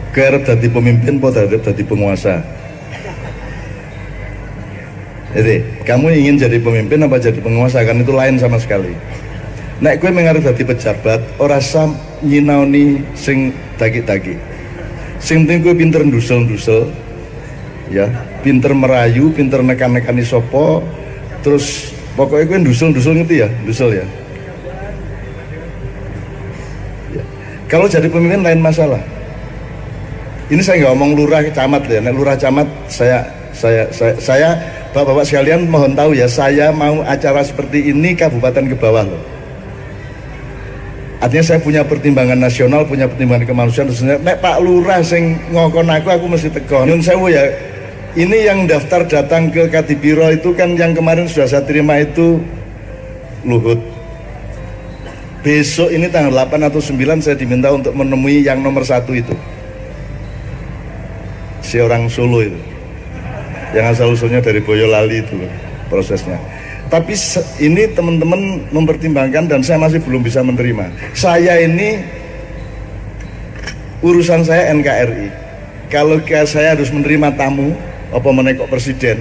Kowe arep dadi pemimpin apa arep dadi penguasa? Jadi, kamu ingin jadi pemimpin apa jadi penguasa? Kan itu lain sama sekali. Nek kowe mengarep dadi pejabat, ora usah nyinaoni sing daki-daki. Sing penting kowe pinter ndusel-ndusel, ya, pinter merayu, pinter nekan-nekani sapa, terus pokoknya kowe ndusel-ndusel ngerti ya, ndusel ya. Ya. Kalau jadi pemimpin lain masalah. Ini saya nggak ngomong lurah camat ya, nek lurah camat saya Bapak-bapak sekalian mohon tahu ya, saya mau acara seperti ini kabupaten ke bawah loh. Artinya saya punya pertimbangan nasional, punya pertimbangan kemanusiaan. Terusnya, nek Pak Lurah sing ngokon aku mesti teko. Nyun sewu ya, ini yang daftar datang ke Kadipiro itu kan yang kemarin sudah saya terima itu Luhut. Besok ini tanggal 8 atau 9 saya diminta untuk menemui yang nomor 1 itu. Si orang Solo itu. Yang asal-usulnya dari Boyolali itu prosesnya. Tapi ini teman-teman mempertimbangkan dan saya masih belum bisa menerima. Saya ini urusan saya NKRI. Kalau saya harus menerima tamu apa menekok presiden,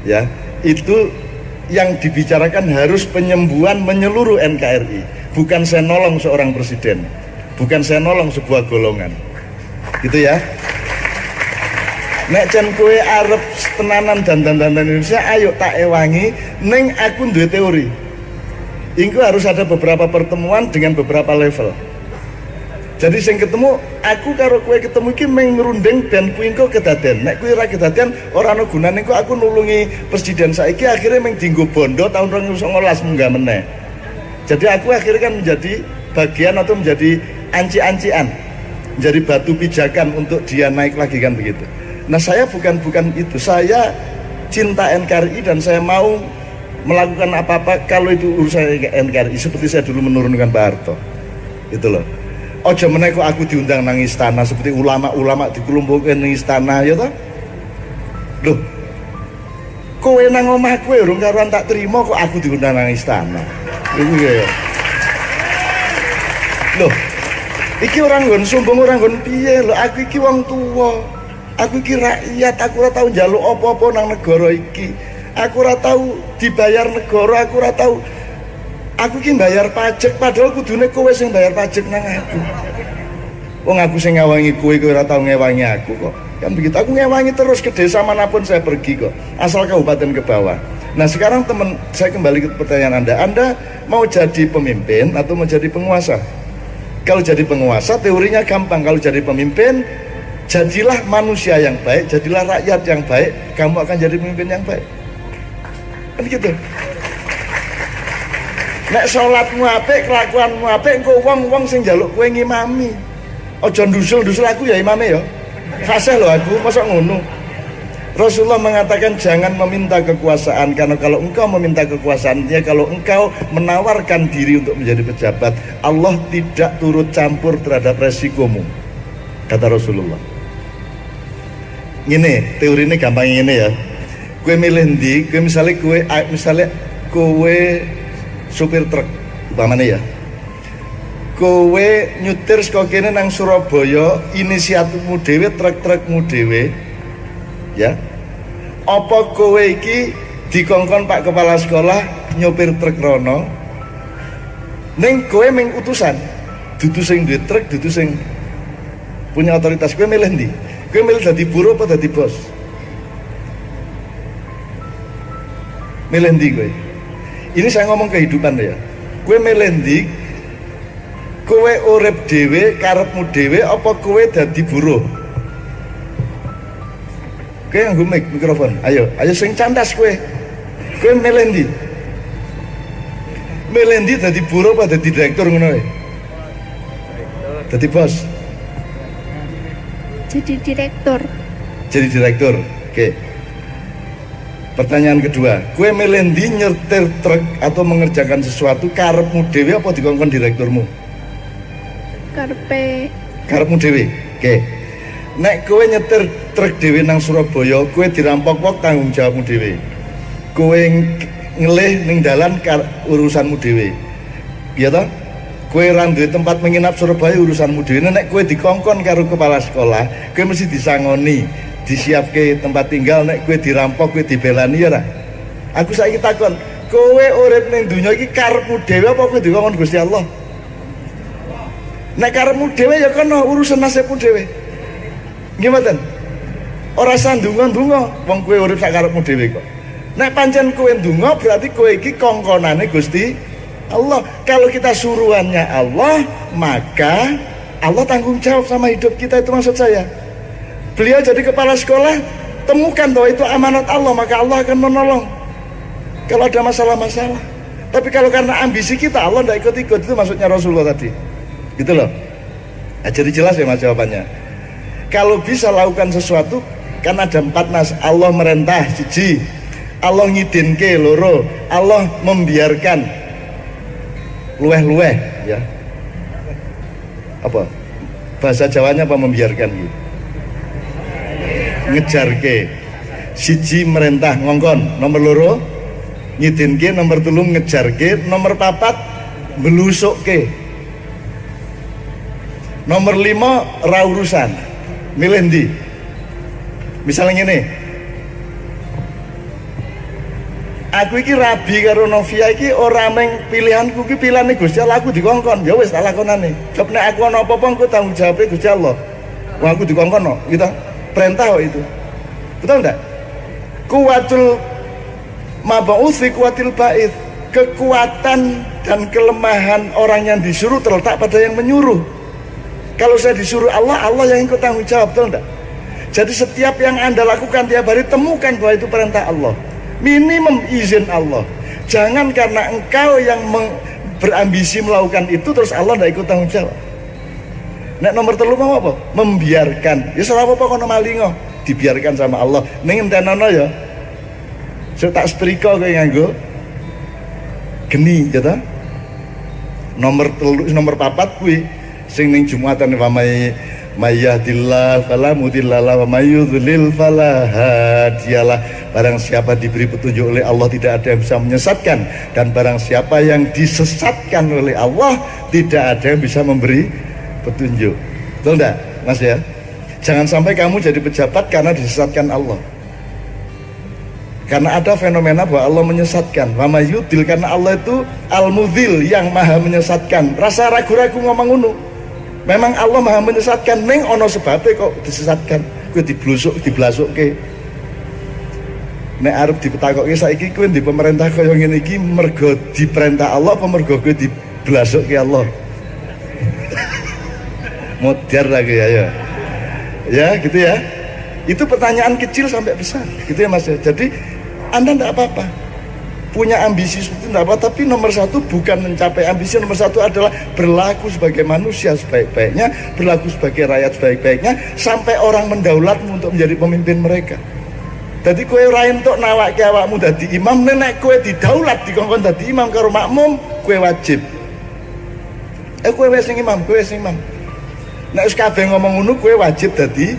ya itu yang dibicarakan harus penyembuhan menyeluruh NKRI. Bukan saya nolong seorang presiden, bukan saya nolong sebuah golongan, gitu ya. Nek cen kowe arep tenanan dan Indonesia, ayo tak ewangi neng aku duwe teori. Iku harus ada beberapa pertemuan dengan beberapa level. Jadi sing ketemu aku karo kowe ketemu iki meng ngrundeng ben kuwi engko kedaden. Nek kuwi ora kedaden ora ana gunane engko aku nulungi presiden saiki akhirnya meng dienggo bondo tahun 2019 munggah meneh. Jadi aku akhirnya kan menjadi bagian atau menjadi anci-ancian, menjadi batu pijakan untuk dia naik lagi kan begitu. Nah saya bukan itu, saya cinta NKRI dan saya mau melakukan apa-apa kalau itu urusan NKRI seperti saya dulu menurunkan Pak Harto, itu loh. Ojo meneh kok aku diundang nang istana seperti ulama-ulama dikumpulkan nang istana ya toh. Loh, kowe nang omah kowe urung karuan tak terima kok aku diundang nang istana. Iku ya. Loh, iki orang nggon sombong orang nggon piye lho, aku iki wong tuwa. Aku iki rakyat, aku ora tau njaluk apa-apa nang negara iki. Aku ora tau dibayar negara, aku ora tau. Aku iki bayar pajak, padahal kudune kowe sing bayar pajak nang aku. Wong aku sing ngawangi kowe ora tau ngewangi aku kok. Kan begitu, aku ngewangi terus ke desa manapun saya pergi kok. Asal kabupaten ke bawah. Nah sekarang teman, saya kembali ke pertanyaan Anda. Anda mau jadi pemimpin atau mau jadi penguasa? Kalau jadi penguasa teorinya gampang, kalau jadi pemimpin jadilah manusia yang baik, jadilah rakyat yang baik, kamu akan jadi pemimpin yang baik. Kan gitu. Nek sholatmu apik, kelakuanmu apik, engko wong-wong sing njaluk kowe ngimami. Aja ndusul-ndusul aku ya imame ya. Fasih lho aku, masa ngono. Rasulullah mengatakan jangan meminta kekuasaan, karena kalau engkau meminta kekuasaan, dia kalau engkau menawarkan diri untuk menjadi pejabat, Allah tidak turut campur terhadap resikomu, kata Rasulullah. Gini, teori ini gampang ini ya. Kue milih ndi, kue misalnya kowe supir truk, umpamanya ya. Kowe nyutir saka kene nang Surabaya, inisiatifmu dhewe, truk-trukmu dhewe. Ya. Apa kowe iki dikongkon Pak Kepala Sekolah nyopir truk rono? Ning kowe ming utusan, dudu sing duwe truk, dudu sing punya otoritas. Kowe milih ndi? Kowe milih dadi buruh apa dadi bos? Milih ndi kowe? Ini saya ngomong kehidupan ya. Kowe milih ndi? Kowe urip dhewe, karepmu dhewe apa kowe dadi buruh? Kowe nganggo mikrofon. Ayo sing candas kowe. Kowe milih ndi? Milih ndi dadi buruh apa dadi direktur ngono wae? Dadi bos. Jadi direktur. Jadi direktur. Oke. Pertanyaan kedua, kowe milih ndi nyetir truk atau mengerjakan sesuatu karepmu dhewe apa dikongkon direkturmu? Karepmu dhewe. Oke. Nek kowe nyetir truk dhewe nang Surabaya, kowe dirampok wong tanggung jawabmu dhewe. Kowe ngelih ning dalan urusanmu dhewe. Iya toh? Kowe ra duwe tempat menginap Surabaya urusanmu dhewe. Nek kowe dikongkon karo kepala sekolah, kowe mesti disangoni, disiapke tempat tinggal. Nek kowe dirampok, kowe dibelani ya ra. Aku saiki takon, kowe urip ning donya iki karepmu dhewe apa kowe dikongkon Gusti Allah? Nek karepmu dhewe ya kono urusan nasibmu dhewe. Nggih mboten? Ora sandungan-ndonga wong kowe urip sak karepmu dhewe kok. Nek pancen kowe ndonga berarti kowe iki kongkonane Gusti Allah. Kalau kita suruhannya Allah, maka Allah tanggung jawab sama hidup kita, itu maksud saya. Beliau jadi kepala sekolah, temukan bahwa itu amanat Allah, maka Allah akan menolong kalau ada masalah-masalah. Tapi kalau karena ambisi kita, Allah tidak ikut-ikut, itu maksudnya Rasulullah tadi. Gitu loh. Nah, jadi jelas ya mas jawabannya. Kalau bisa lakukan sesuatu, kan ada 4 nas. Allah merintah, siji. Allah ngidinke, loro. Allah membiarkan, luweh-luweh ya. Apa bahasa Jawanya apa membiarkan gitu? Ngejarke. Siji merintah ngongkon, nomor loro ngidinke, nomor 3 ngejarke, nomor 4 belusukke, nomor 5 ra urusan. Milih ndi? Misalnya ngene, aku iki rabi karo Novia iki ora meng pilihanku iki pilihane Gusti Allah, aku dikongkon ya wis tak lakonane. Sebab nek aku ana apa-apa engko tanggung jawabe Gusti Allah. Wong aku dikongkon no, gitu. Perintah kok itu. Betul enggak? Kuwatul mab'uts kuwatil ba'its. Kekuatan dan kelemahan orang yang disuruh terletak pada yang menyuruh. Kalau saya disuruh Allah, Allah yang ikut tanggung jawab, betul enggak? Jadi setiap yang Anda lakukan tiap hari, temukan bahwa itu perintah Allah. Minimum izin Allah. Jangan karena engkau yang berambisi melakukan itu terus Allah tidak ikut tanggung jawab. Nek nomor 3 mau apa? Membiarkan. Ya salah apa kono malingo, dibiarkan sama Allah. Ning entenono ya. Saya tak setrika kowe nganggo geni ya ta? Nomor 4 kuwi sing ning Jumatan wa mayyadillah fala mudhillalah wa mayyudhlil fala hadiyalah. Barang siapa diberi petunjuk oleh Allah, tidak ada yang bisa menyesatkan, dan barang siapa yang disesatkan oleh Allah, tidak ada yang bisa memberi petunjuk. Betul enggak mas ya? Jangan sampai kamu jadi pejabat karena disesatkan Allah. Karena ada fenomena bahwa Allah menyesatkan. Wa mayyudhil, karena Allah itu al-mudhil, yang maha menyesatkan. Rasa ragu-ragu ngomong ngono. Memang Allah maha menyesatkan, neng ono sebabnya kok disesatkan. Kowe diblasuk-diblasukke. Nek arep dipetakokke saiki kowe di pemerintah kaya ngene iki mergo diperintah Allah apa mergo kowe diblasukke Allah? Modern lagi ya. Ya, gitu ya. Itu pertanyaan kecil sampai besar, gitu ya Mas ya. Jadi Anda enggak apa-apa punya ambisi seperti itu, enggak apa, tapi nomor 1 bukan mencapai ambisi, nomor 1 adalah berlaku sebagai manusia sebaik-baiknya, berlaku sebagai rakyat sebaik-baiknya, sampai orang mendaulatmu untuk menjadi pemimpin mereka. Jadi kowe ora entuk nawake awakmu dadi imam, nek kowe didaulat dikongkon dadi imam karo makmum, kowe wajib. Kowe wis sing imam, kowe wis sing imam. Nek wis kabeh ngomong ngono, kowe wajib dadi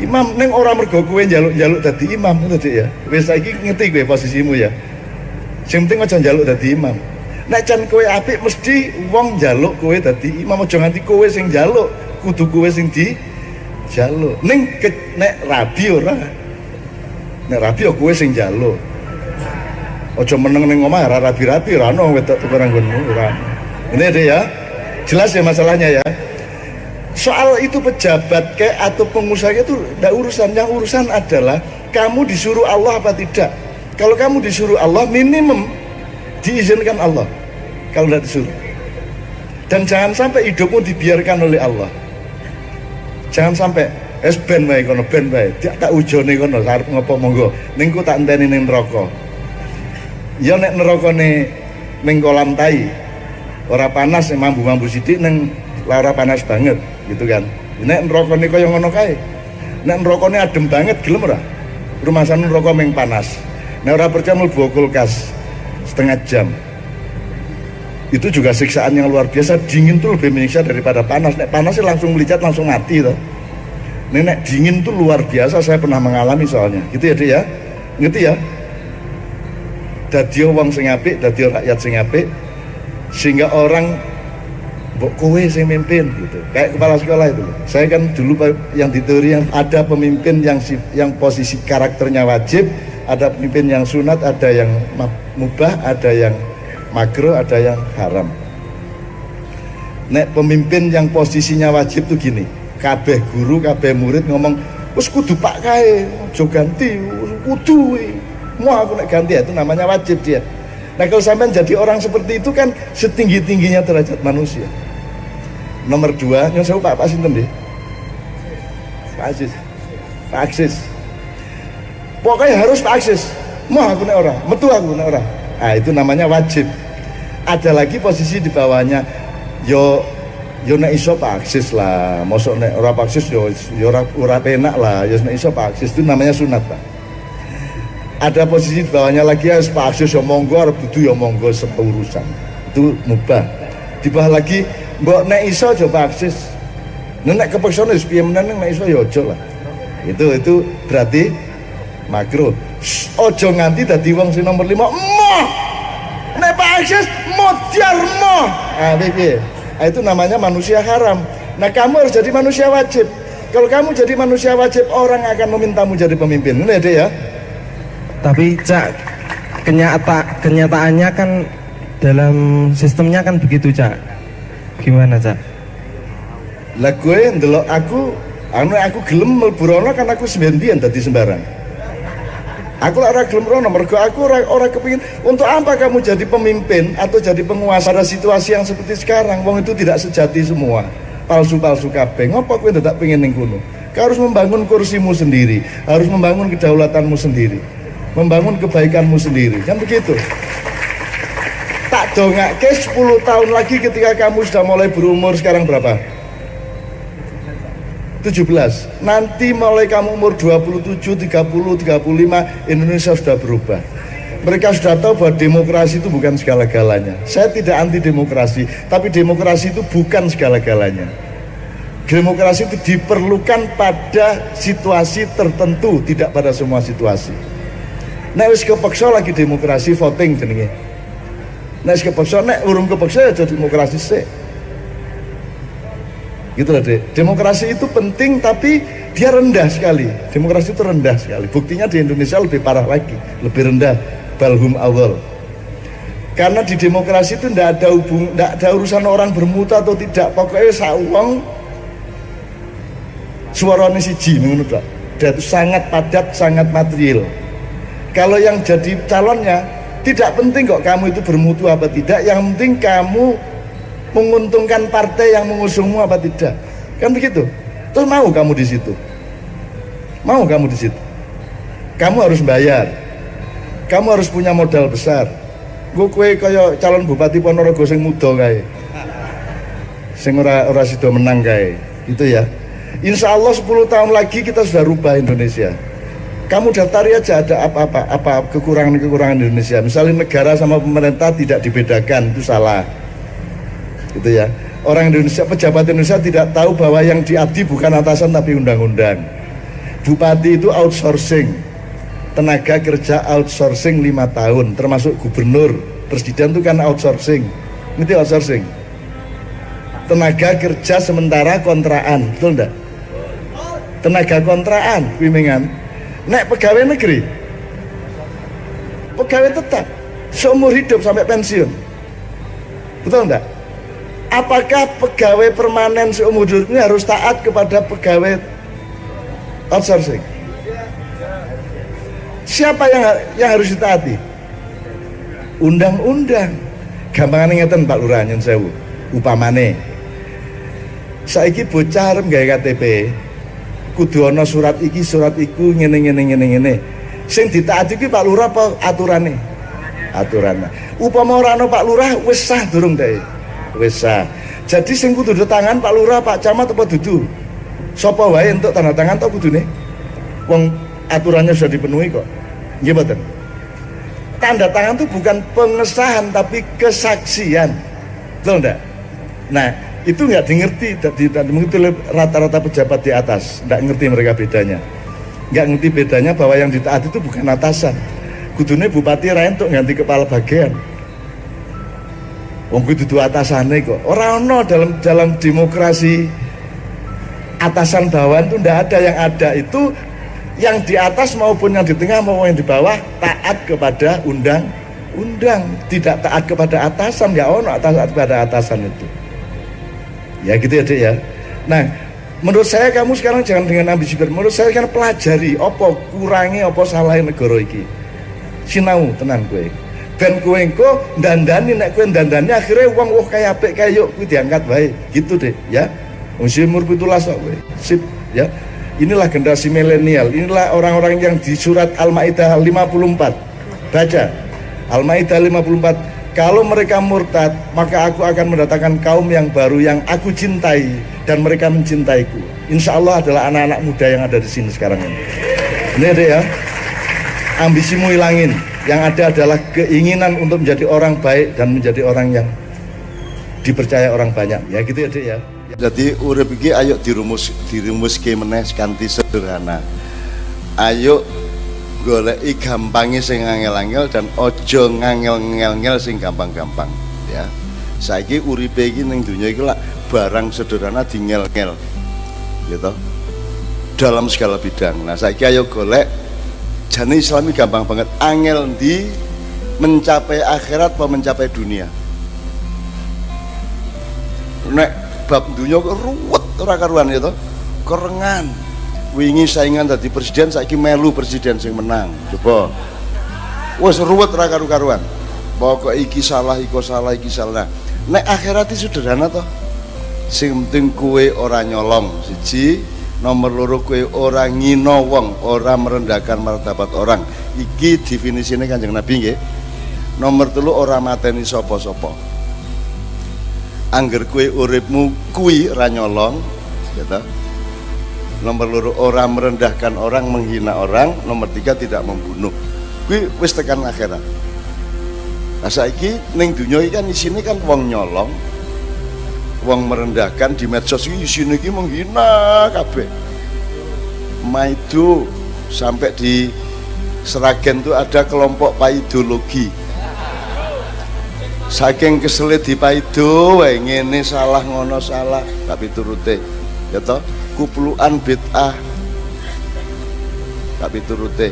imam, ning ora mergo kowe njaluk-njaluk dadi imam, ngono Dik ya. Wis saiki ngerti kowe posisimu ya. Sing penting aja njaluk dadi imam. Nek jan kowe apik mesti wong njaluk kowe dadi imam, aja nganti kowe sing njaluk, kudu kowe sing dijaluk. Ning nek rabi ora. Nek rabi ya kowe sing njaluk. Aja meneng ning omah ora rabi-rabi, ora ono wedok tukaran nggonmu ora. Ini Dik ya. Jelas ya masalahnya ya. Soal itu pejabat kayak atau pengusaha itu tidak urusan. Yang urusan adalah kamu disuruh Allah apa tidak. Kalau kamu disuruh Allah, minimum diizinkan Allah. Kalau tidak disuruh. Dan jangan sampai hidupmu dibiarkan oleh Allah. Jangan sampai ben wae kono, ben wae. Tak ujone kono, arep ngopo monggo. Ning ku tak enteni ning neraka. Ya nek nerakane ning kolam tai. Ora panas mambu-mambu sithik ning lara panas banget. Gitu kan. Nek nerakane kaya ngono kae. Nek nerakane adem banget gelem ora? Rumasan neraka ming panas. Nek ora percaya mlebu kulkas setengah jam. Itu juga siksaan yang luar biasa. Dingin tuh lebih menyiksa daripada panas. Nek panas sih langsung melicat langsung mati toh. Nek dingin tuh luar biasa, saya pernah mengalami soalnya. Gitu ya Dik ya. Ngerti ya? Dadi wong sing apik, dadi rakyat sing apik, sehingga orang mbok kowe sing mimpin gitu. Kayak kepala sekolah itu. Saya kan dulu yang di teori yang ada pemimpin yang posisi karakternya wajib, ada pemimpin yang sunat, ada yang mubah, ada yang makruh, ada yang haram. Nek pemimpin yang posisinya wajib tuh gini, kabeh guru, kabeh murid ngomong, wis kudu pak kae, aja ganti, kudu. Mau aku nek ganti, itu namanya wajib dia. Nah kalau sampai jadi orang seperti itu kan setinggi-tingginya derajat manusia. Nomor 2, yang saya Pak Sinten deh, Pak Aksis. Pokoknya harus Pak Aksis. Mau aku nek orang, metu aku nek orang. Ah itu namanya wajib. Ada lagi posisi di bawahnya, yo nek iso Pak Aksis lah. Mosok nek ora Pak Aksis yo ora penak lah. Yo nek iso Pak Aksis itu namanya sunat Pak. Ada posisi di bawahnya lagi harus Pak Aksis ya monggo, arep dudu ya monggo sepeurusan. Itu mubah. Di bawah lagi mbok nek iso aja Pak Aksis. Nek kepeksa wis piye meneng nek iso ya aja lah. Itu berarti makruh. Aja nganti dadi wong sing nomor 5. Emoh. Nek Pak Aksis modar moh. Ah piye? Itu namanya manusia haram. Nah kamu harus jadi manusia wajib. Kalau kamu jadi manusia wajib, orang akan memintamu jadi pemimpin. Ini ya. Tapi Cak, kenyataannya kan dalam sistemnya kan begitu Cak. Gimana Cak? Lah gue ndelok aku gelem mlebu rono kan aku sembian dadi sembarang. Aku ora gelem rono mergo aku ora kepengin. Untuk apa kamu jadi pemimpin atau jadi penguasa pada situasi yang seperti sekarang? Wong itu tidak sejati semua. Palsu-palsu kabeh. Ngopo kowe ndak pengen ning kono? Kau harus membangun kursimu sendiri, harus membangun kedaulatanmu sendiri, membangun kebaikanmu sendiri, kan begitu. Tak dongake 10 tahun lagi ketika kamu sudah mulai berumur sekarang berapa? 17. Nanti mulai kamu umur 27, 30, 35, Indonesia sudah berubah. Mereka sudah tahu bahwa demokrasi itu bukan segala-galanya. Saya tidak anti demokrasi, tapi demokrasi itu bukan segala-galanya. Demokrasi itu diperlukan pada situasi tertentu, tidak pada semua situasi. Nek wis kepeksa lagi demokrasi voting jenenge. Nek wis kepeksa, nek urung kepeksa ya demokrasi sik. Gitu loh Dek. Demokrasi itu penting tapi dia rendah sekali. Demokrasi itu rendah sekali. Buktinya di Indonesia lebih parah lagi, lebih rendah. Balhum awal. Karena di demokrasi itu tidak ada urusan orang bermutu atau tidak. Pokoknya sawang suaranya siji menurut Pak. Dia itu sangat padat, sangat material. Kalau yang jadi calonnya tidak penting kok kamu itu bermutu apa tidak. Yang penting kamu menguntungkan partai yang mengusungmu apa tidak. Kan begitu. Terus mau kamu di situ? Mau kamu di situ? Kamu harus bayar. Kamu harus punya modal besar. Gue kaya calon Bupati Ponorogo sing muda kae. Sing ora sida menang kae. Gitu ya. Insya Allah 10 tahun lagi kita sudah rubah Indonesia. Kamu daftari aja ada apa kekurangan Indonesia. Misalnya negara sama pemerintah tidak dibedakan, itu salah. Gitu ya. Orang Indonesia, pejabat Indonesia tidak tahu bahwa yang diabdi bukan atasan tapi undang-undang. Bupati itu outsourcing. Tenaga kerja outsourcing 5 tahun, termasuk gubernur, presiden itu kan outsourcing. Ini outsourcing. Tenaga kerja sementara kontraan, betul enggak? Tenaga kontraan, bimbingan. Nek pegawai negeri, pegawai tetap, seumur hidup sampai pensiun, betul enggak? Apakah pegawai permanen seumur hidup ini harus taat kepada pegawai outsourcing? Siapa yang harus ditaati? Undang-undang. Gampangane ngeten Pak Lurah nyun sewu. Upamane saiki bocah arep gawe KTP, kudu ana surat iki, surat iku ngene. Sing ditaati iki Pak Lurah apa aturane? Aturane. Upama ora ana Pak Lurah wis sah durung dek? Wis sah. Jadi sing kudu tangan Pak Lurah, Pak Camat apa dudu? Sapa wae entuk tanda tangan to kudune? Wong aturannya sudah dipenuhi kok. Nggih mboten. Tanda tangan itu bukan pengesahan tapi kesaksian. Betul enggak? Nah, itu enggak mengerti rata-rata pejabat di atas, enggak ngerti mereka bedanya. Enggak ngerti bedanya bahwa yang ditaati itu bukan atasan. Kudune bupati ra entuk ganti kepala bagian. Wong kuwi dudu atasane kok. Ora ono dalam demokrasi atasan bawahan itu ndak ada. Yang ada itu yang di atas maupun yang di tengah maupun yang di bawah taat kepada undang-undang, tidak taat kepada atasan. Ya ono taat kepada atasan itu. Ya gitu ya, Dek ya. Nah, menurut saya kamu sekarang jangan dengan ambisi ber. Menurut saya kan pelajari apa kurangi apa salahin negara iki. Sinau tenan kowe. Ben kowe engko ndandani nek kowe ndandani akhirnya wong kaya apik kaya yuk kuwi diangkat wae. Gitu deh ya. Wong umur 17 kok kowe. Sip ya. Inilah generasi milenial. Inilah orang-orang yang di surat Al-Maidah 54. Baca Al-Maidah 54. Kalau mereka murtad, maka aku akan mendatangkan kaum yang baru yang aku cintai dan mereka mencintaiku. Insya Allah adalah anak-anak muda yang ada di sini sekarang ini. Ini deh ya. Ambisimu hilangin. Yang ada adalah keinginan untuk menjadi orang baik dan menjadi orang yang dipercaya orang banyak. Ya gitu ya, Dek ya. Jadi urip iki ayo dirumuske meneh kanthi sederhana. Ayo goleki gampange sing angel-angel dan ojo ngangel-ngel sing gampang-gampang ya. Saiki uripe iki ning donya iki lak barang sederhana dingel-ngel. Gitu. Dalam segala bidang. Nah, saiki ayo golek jane Islami gampang banget. Angel ndi mencapai akhirat apa mencapai dunia? Nek bab dunia ruwet ora karuan ya toh. Kerengan. Wingi saingan dadi presiden, saiki melu presiden sing menang. Coba. Wes ruwet ora karu-karuan. Pokok iki salah, iki salah, iki salah. Nek akhirat iki sederhana toh. Sing penting kowe ora nyolong. Siji, nomor loro kowe ora ngino wong, ora merendahkan martabat orang. Iki definisine Kanjeng Nabi nggih. Nomor telu ora mateni sapa-sapa. Angger kowe uripmu kuwi ora nyolong, gitu. Nomor loro ora merendahkan orang, menghina orang. Nomor tiga tidak membunuh. Kuwi wis tekan akhirat. Nah saiki ning dunya iki kan isine kan wong nyolong, wong merendahkan di medsos iki isine iki menghina kabeh. Maido sampai di Seragen tuh ada kelompok paidologi. Saking kesel di paido wae ngene salah ngono salah tapi turute ya toh kuplukan bid'ah tapi turute.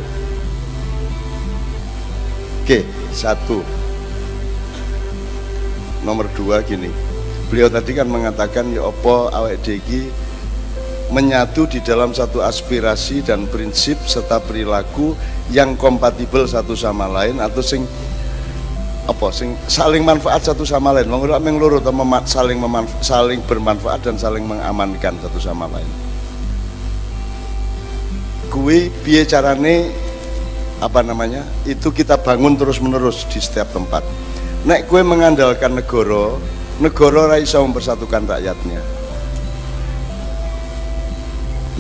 Oke, satu. Nomor dua gini, beliau tadi kan mengatakan ya apa awake dhewe menyatu di dalam satu aspirasi dan prinsip serta perilaku yang kompatibel satu sama lain atau sing apa sing saling manfaat satu sama lain. Wong ora mung loro to saling bermanfaat dan saling mengamankan satu sama lain. Kuwi piye carane apa namanya? Itu kita bangun terus-menerus di setiap tempat. Nek kue mengandalkan negara ora iso mempersatukan rakyatnya.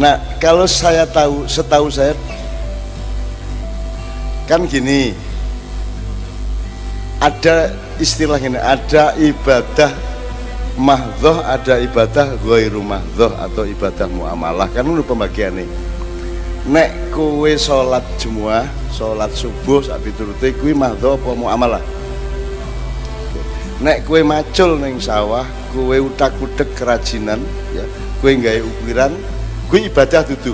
Nah, kalau saya setahu saya kan gini, ada istilah ini, ada ibadah mahdhoh, ada ibadah ghairu mahdhoh atau ibadah muamalah. Kan itu pembagian nih. Nek kowe sholat Jumat, sholat subuh sak piturute kuwi mahdhoh apa muamalah? Nek kowe macul ning sawah, kowe utak-utek kerajinan, ya, kowe nggawe ukiran, kuwi ibadah dudu.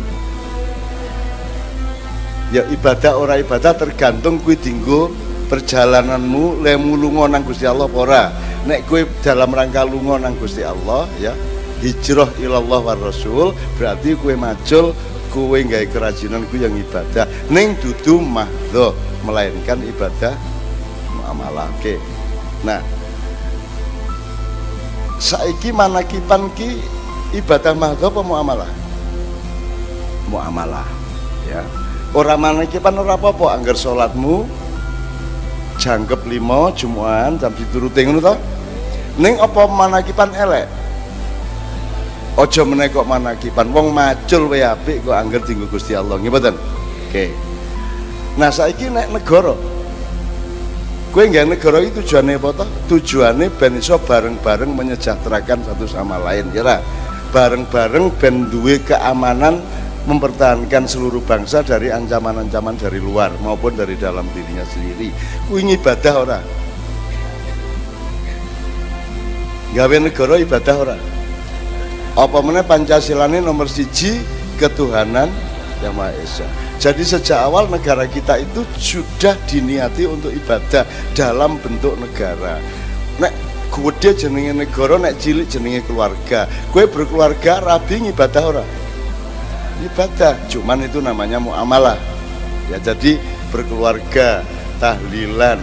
Ya ibadah ora ibadah tergantung kuwi dinggo perjalananmu lemu lunga nang Gusti Allah apa ora. Nek kowe dalam rangka lunga nang Gusti Allah ya, hijrah ilallah war rasul, berarti kowe macul, kowe nggawe kerajinan kuwi yang ibadah. Ning dudu mahdhoh, melainkan ibadah muamalah. Oke. Nah, saiki manakipan ki ibadah mahdhoh apa muamalah? Muamalah ya. Ora manakipan ora apa-apa angger salatmu jangkep 5 Jumuan jam dituruti ngono to. Ning apa manakipan elek? Aja meneh kok manakipan wong macul wae apik kok angger dienggo Gusti Allah. Nggih mboten? Oke. Nah, saiki nek negara kowe nggawe negara itu tujuane apa to? Tujuane ben iso bareng-bareng menyejahterakan satu sama lain, ya. Bareng-bareng ben duwe keamanan mempertahankan seluruh bangsa dari ancaman-ancaman dari luar maupun dari dalam dirinya sendiri. Kuwi ibadah ora? gawe negara ibadah ora. Apa meneh Pancasilane nomor 1 ketuhanan yang Maha Esa. Jadi sejak awal negara kita itu sudah diniati untuk ibadah dalam bentuk negara. Nek gede jenenge negara, nek cilik jenenge keluarga. Kowe berkeluarga rabi ibadah ora? Ibadah, cuman itu namanya muamalah. Ya jadi berkeluarga, tahlilan,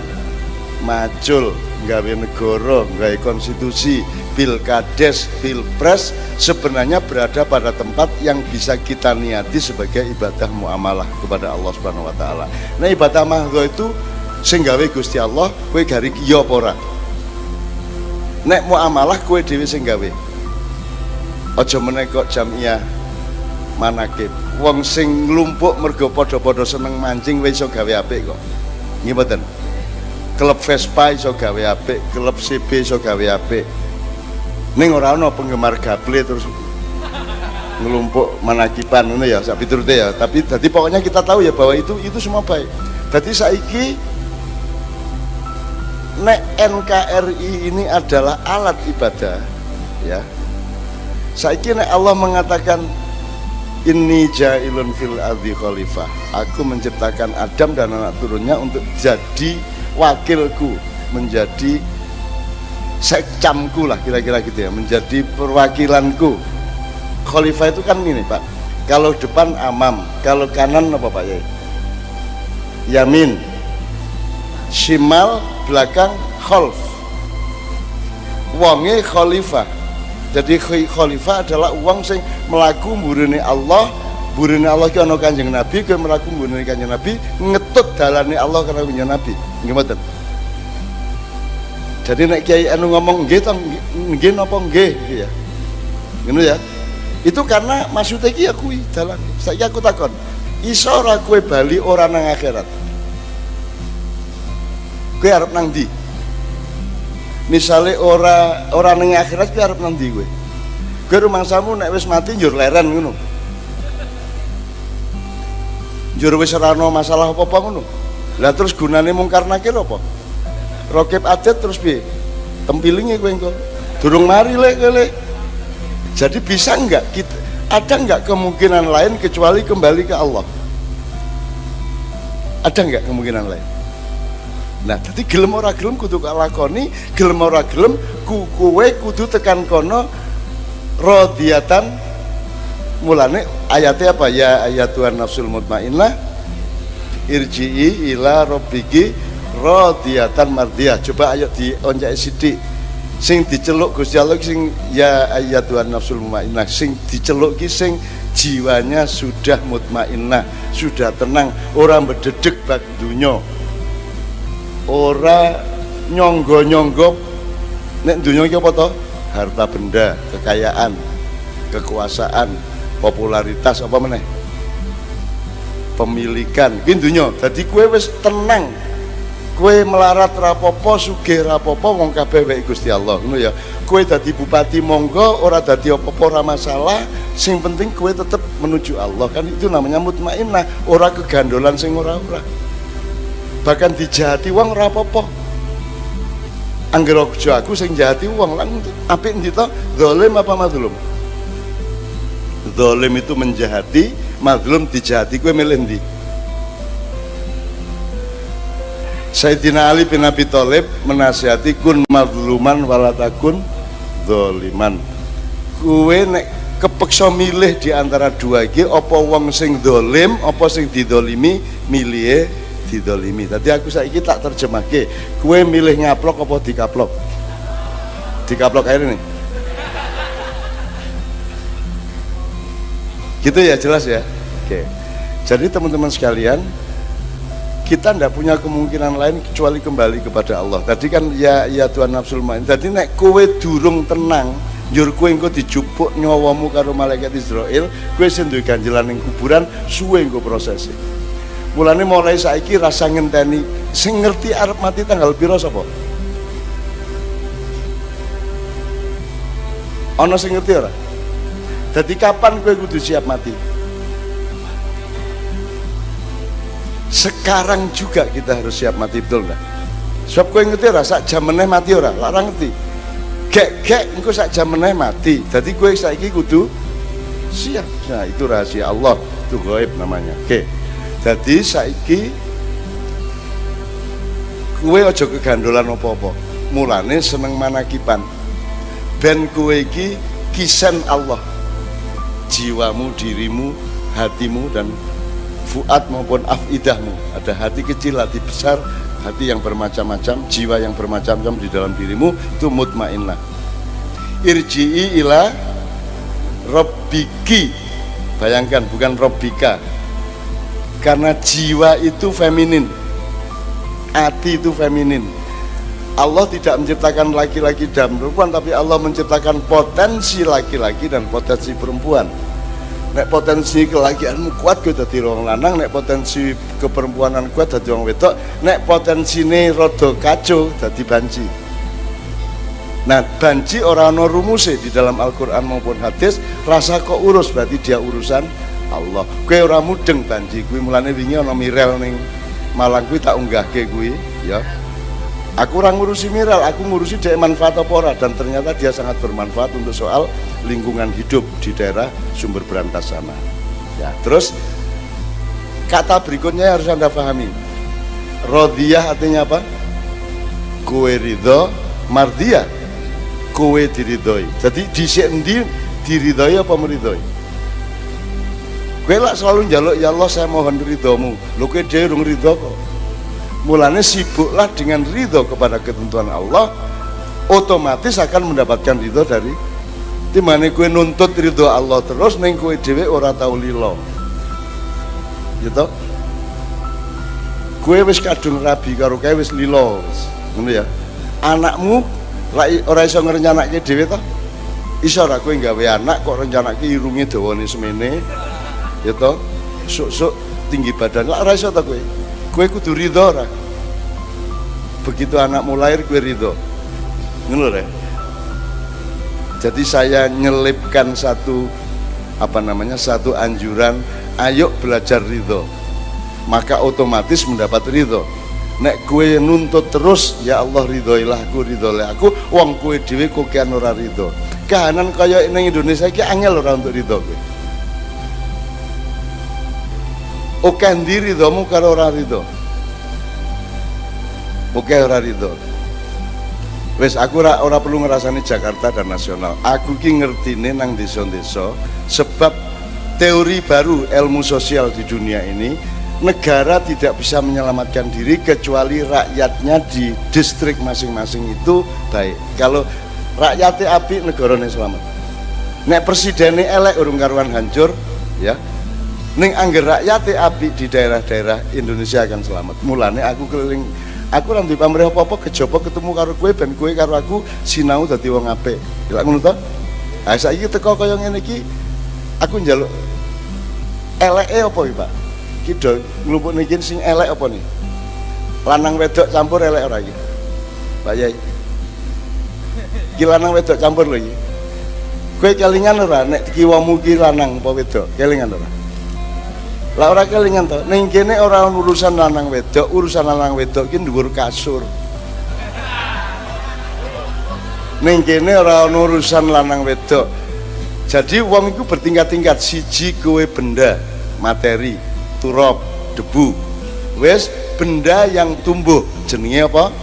macul, gawe negara, gawe konstitusi, pilkades, pilpres sebenarnya berada pada tempat yang bisa kita niati sebagai ibadah muamalah kepada Allah Subhanahu wa taala. Nah, ibadah mahdo itu sing gawe Gusti Allah, kowe gari iya apa ora? Nek muamalah kowe dhewe sing gawe. Aja meneh kok jamiah manakib. Wong sing nglumpuk mergo padha-padha seneng mancing wis iso gawe apik kok. Nggih mboten? Klub Vespa iso gawe apik, klub CB iso gawe apik. Ning ora ana penggemar gable terus ngelumpuk manakipan ngono ya, sak piturute ya. Tapi dadi pokoknya kita tahu ya bahwa itu semua baik. Dadi saiki nek NKRI ini adalah alat ibadah ya. Saiki nek Allah mengatakan inni ja'ilun fil ardi khalifah. Aku menciptakan Adam dan anak turunnya untuk jadi wakilku, menjadi sekcamku lah kira-kira gitu ya, menjadi perwakilanku. Khalifah itu kan ini Pak, kalau depan amam, kalau kanan apa Pak Yai? Yamin, shimal, belakang khalf. Wonge khalifah. Jadi khalifah adalah wong sing melaku mburine Allah. Burine Allah ki ana Kanjeng Nabi, kowe mlaku burine Kanjeng Nabi, ngetut dalane Allah karena Kanjeng Nabi. Nggih mboten? Jadi nek kiai anu ngomong nggih to nggih napa nggih gitu ya. Ngono ya. Itu karena maksudnya iki ya kuwi dalan. Saiki aku takon, iso ora kowe bali ora nang akhirat? Kowe arep nang ndi? Misale ora nang akhirat kowe arep nang ndi kowe? Kowe rumangsamu nek wis mati njur leren ngono. Njur wis ora ana masalah apa-apa ngono. Lah terus gunane mungkar nakir apa? Rokib adet terus piye? Tempilinge kowe engko. Durung mari lek. Jadi bisa enggak kita, ada enggak kemungkinan lain kecuali kembali ke Allah? Ada enggak kemungkinan lain? Nah, jadi gelem ora gelem kudu lakoni, gelem ora gelem kowe kudu tekan kono radiyatan. Mulane ayatnya apa? Ya ayatuhan nafsul mutmainnah irji'i ila rabbiki radiyatan mardiyah. Coba ayo dioncake sithik. Sing diceluk Gusti Allah sing ya ayatuhan nafsul mutmainnah, sing diceluk ki sing jiwanya sudah mutmainnah, sudah tenang, ora mbededeg bab dunya. Ora nyonggo-nyonggo. Nek dunya iki apa to? Harta benda, kekayaan, kekuasaan, popularitas apa meneh? Pemilikan. Kuwi dunya. Dadi kowe wis tenang. Kowe melarat rapopo, sugih rapopo, wong kabeh wae Gusti Allah, ngono ya. Kowe dadi bupati monggo, ora dadi apa-apa ora masalah, sing penting kowe tetep menuju Allah. Kan itu namanya mutmainnah, ora kegandolan sing ora-ora. Bahkan dijahati wong ora apa-apa. Angger aja aku sing jahati wong lan apik endi to? Zalim apa mazlum? Zalim itu menjahati, mazlum dijahati, kowe milih endi? Sayyidina Ali bin Abi Thalib menasihati kun mazluman walatakun zaliman. Kowe nek kepeksa milih di antara dua iki apa wong sing zalim apa sing didolimi, milih didolimi. Tadi aku saiki tak terjemahke. Kowe milih ngaplok apa dikaplok? Dikaplok air ini. Gitu ya, jelas ya. Oke. Jadi teman-teman sekalian, kita tidak punya kemungkinan lain kecuali kembali kepada Allah. Tadi kan ya Tuhan nafsul main. Tadi nek kowe durung tenang, njur kowe engko dijupuk nyawamu karo malaikat Israel, kowe sing duwe ganjelan ning kuburan, suwe engko prosese. Mulane mulai saiki rasa ngenteni, sing ngerti arep mati tanggal piro sapa? Ana sing ngerti ora? Dadi kapan kowe kudu siap mati? Sekarang juga kita harus siap mati, betul enggak? Sebab kowe ngerti ora sak jam meneh mati ora? Larang ngerti. gek engko sak jam meneh mati. Dadi kowe saiki kudu siap. Nah, itu rahasia Allah, itu gaib namanya. Oke. Jadi saiki kowe aja kegandolan apa-apa. Mulane seneng manakipan. Ben kowe iki kisen Allah. Jiwamu, dirimu, hatimu dan fuad maupun afidahmu. Ada hati kecil, hati besar, hati yang bermacam-macam, jiwa yang bermacam-macam di dalam dirimu, itu mutmainnah. Irji'i ila rabbiki. Bayangkan, bukan rabbika. Karena jiwa itu feminin, hati itu feminin. Allah tidak menciptakan laki-laki dan perempuan, tapi Allah menciptakan potensi laki-laki dan potensi perempuan. Nek potensi kelakianmu kuat kowe dadi wong lanang, nek potensi keperempuanan kuat dadi wong wedok, nek potensine rada kacau dadi banci. Nah, banci ora ana rumuse di dalam Al-Qur'an maupun hadis, rasa kok urus berarti dia urusan Allah. Kowe ora mudeng banci kuwi, mulane wingi ana Mirel ning Malang kuwi tak unggahke kuwi, ya. Aku orang ngurusi Miral, aku ngurusi dia manfaat apa ora, dan ternyata dia sangat bermanfaat untuk soal lingkungan hidup di daerah Sumber Berantas sana. Ya, terus kata berikutnya harus Anda pahami. Rodiyah artinya apa? Kowe ridho, mardiyah kowe diridhoi. Jadi dhisik endi diridhoi apa meridhoi? Kowe lak selalu njaluk ya Allah saya mohon ridhomu. Lho kowe dhewe urung ridho kok. Mulanya sibuklah dengan ridho kepada ketentuan Allah, otomatis akan mendapatkan ridho dari dimana kue nuntut ridho Allah terus neng kue dewe ora tau lilo, gitu. Kue wis kadung rabi karo kue wis lilo, ngono ya. Anakmu ora iso ngrencanake dhewe to? Iso ora kowe gawe anak kok rencanake irunge dawane semene, ya to? Sok-sok tinggi badan ora iso to kowe. Kue kudu ridho ora. Begitu anakmu lahir kue ridho. Ngono ya. Jadi saya nyelipkan satu satu anjuran, ayo belajar ridho. Maka otomatis mendapat ridho. Nek kue nuntut terus, ya Allah ridhoilah aku, wong kue dhewe kokean ora ridho. Kahanan kaya ning Indonesia iki angel ora untuk ridho kowe. Oke ndi ridhomu karo ora ridho? Oke ora ridho. Wes aku ora perlu ngerasani Jakarta dan nasional. Aku ki ngertine nang desa-desa sebab teori baru ilmu sosial di dunia ini, negara tidak bisa menyelamatkan diri kecuali rakyatnya di distrik masing-masing itu baik. Kalau rakyatnya apik negarane selamat. Nek presidennya elek urung karuan hancur, ya. Ning angger rakyate apik di daerah-daerah Indonesia akan selamat. Mulane aku keliling, aku ora duwe pamrih apa-apa kejaba ketemu karo kowe ben kowe karo aku sinau dadi wong apik. Lha ngono to? Ah saiki teko kaya ngene iki aku njaluk eleke apa iki, Pak? Iki do nglumpukne iki sing elek apa nih? Lanang wedok campur elek ora iki? Pak Yai. Iki lanang wedok campur lho iki. Kowe kelingan ora nek kiwamu ki lanang apa wedok? Kelingan ora? Lah ora kelingan to, ning kene ora urusan lanang wedok, urusan lanang wedok ki dhuwur kasur. Ning kene ora urusan lanang wedok. Jadi wong iku bertingkat-tingkat, siji kowe benda, materi, turab, debu. Wes benda yang tumbuh, jenenge apa?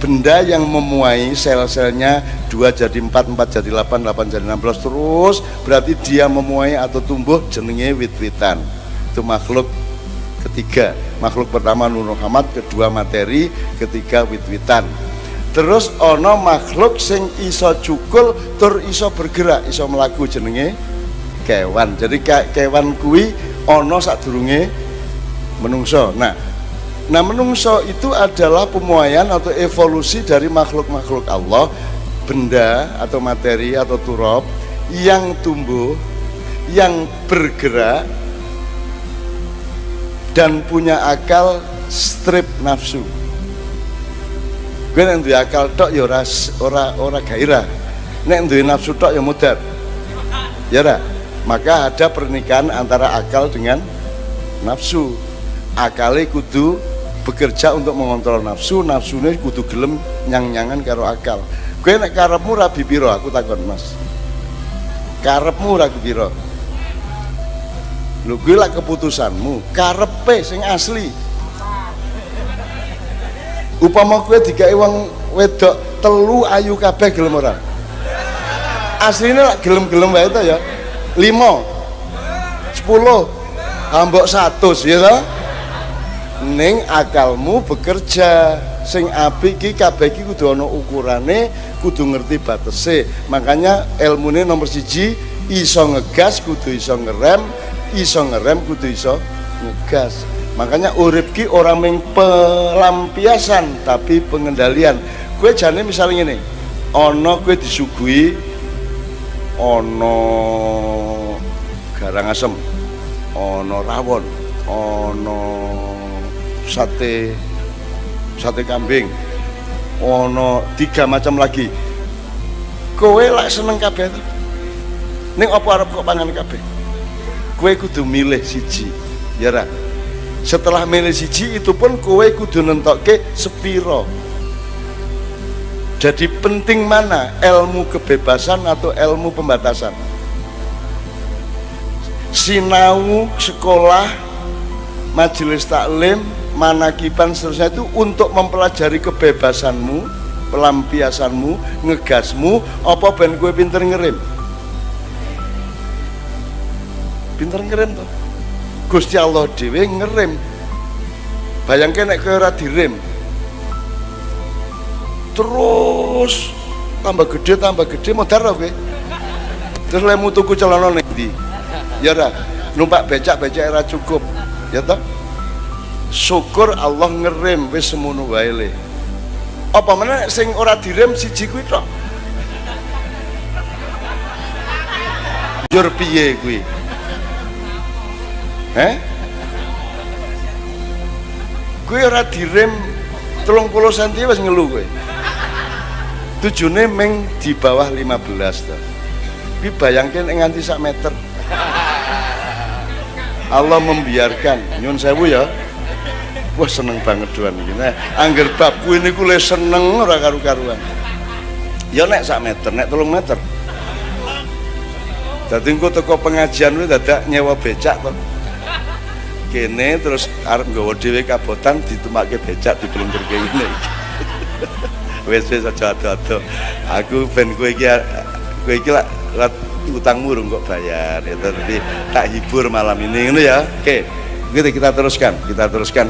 Benda yang memuai sel-selnya 2 jadi 4, 4 jadi 8, 8 jadi 16 terus berarti dia memuai atau tumbuh, jenenge wit-witan. Itu makhluk ketiga. Makhluk pertama Nur Muhammad, kedua materi, ketiga wit-witan. Terus ono makhluk sing iso cukul tur iso bergerak, iso mlaku, jenenge kewan. Jadi kewan kuwi ono sadurunge menungso. Nah menungso itu adalah pemuaian atau evolusi dari makhluk-makhluk Allah, benda atau materi atau turab yang tumbuh, yang bergerak dan punya akal strip nafsu. Gue nek duwe akal tok ya ora gairah. Nek duwe nafsu tok ya mudar. Ya ora? Maka ada pernikahan antara akal dengan nafsu. Akale kudu bekerja untuk mengontrol nafsu, nafsunya kudu gelem nyang-nyangan karo akal. Kowe nek karepmu rabi piro aku takon Mas. Karepmu rabi piro? Lho kuwi lak keputusanmu, karepe sing asli. Upama kowe dikai wong wedok telu ayu kabeh gelem ora? Asline lak gelem-gelem wae to ya. 5 10 ambok 100 ya toh. Ning akalmu bekerja sing apik ki kabeh ki kudu ana ukurane, kudu ngerti batese. Makanya ilmune nomor 1 iso ngegas kudu iso ngerem kudu iso ngegas. Makanya urip ki ora mung pelampiasan tapi pengendalian. Kowe jane misalnya ngene, ana kowe disuguhi ana garang asem, ana rawon, ana sate kambing, ana 3 macam lagi. Kowe lak seneng kabeh to. Ning apa arep kok pangan kabeh? Kowe kudu milih siji, ya ra. Setelah milih siji itu pun kowe kudu nentokke sepiro. Jadi penting mana, ilmu kebebasan atau ilmu pembatasan? Sinau sekolah, majelis taklim, manakiban seterusnya itu untuk mempelajari kebebasanmu, pelampiasanmu, ngegasmu, apa ben kowe pinter ngerem? Pinter ngerem toh. Gusti Allah dhewe ngerem. Bayangke nek kowe ora direm, terus tambah gede modar kowe. Terus lemu tuku celana ning ndi? Ya ora, numpak becak ora cukup. Ya toh? Syukur Allah ngerem wis semono wae le. Apa meneh sing ora direm siji kuwi tok. Jur piye kuwi? Kowe ora direm 30 cm wis ngelu kowe. Tujune meng di bawah 15 to. Kuwi bayangke nek nganti sak meter. Allah membiarkan. Nyun sewu ya. Wah seneng banget doan iki. Nah, angger bab kuwi niku le seneng ora karu-karuan. Ya nek sak meter, nek 3 meter. Dadi engko teko pengajian kuwi dadak nyewa becak to. Kene terus arep nggawa dhewe kabotan ditumpakke becak diblengkerke ngene iki. Wis aja ado-ado. Aku ben kowe iki lak utangmu urung kok bayar. Ya tapi tak hibur malam ini ngono ya. Oke. Kita teruskan.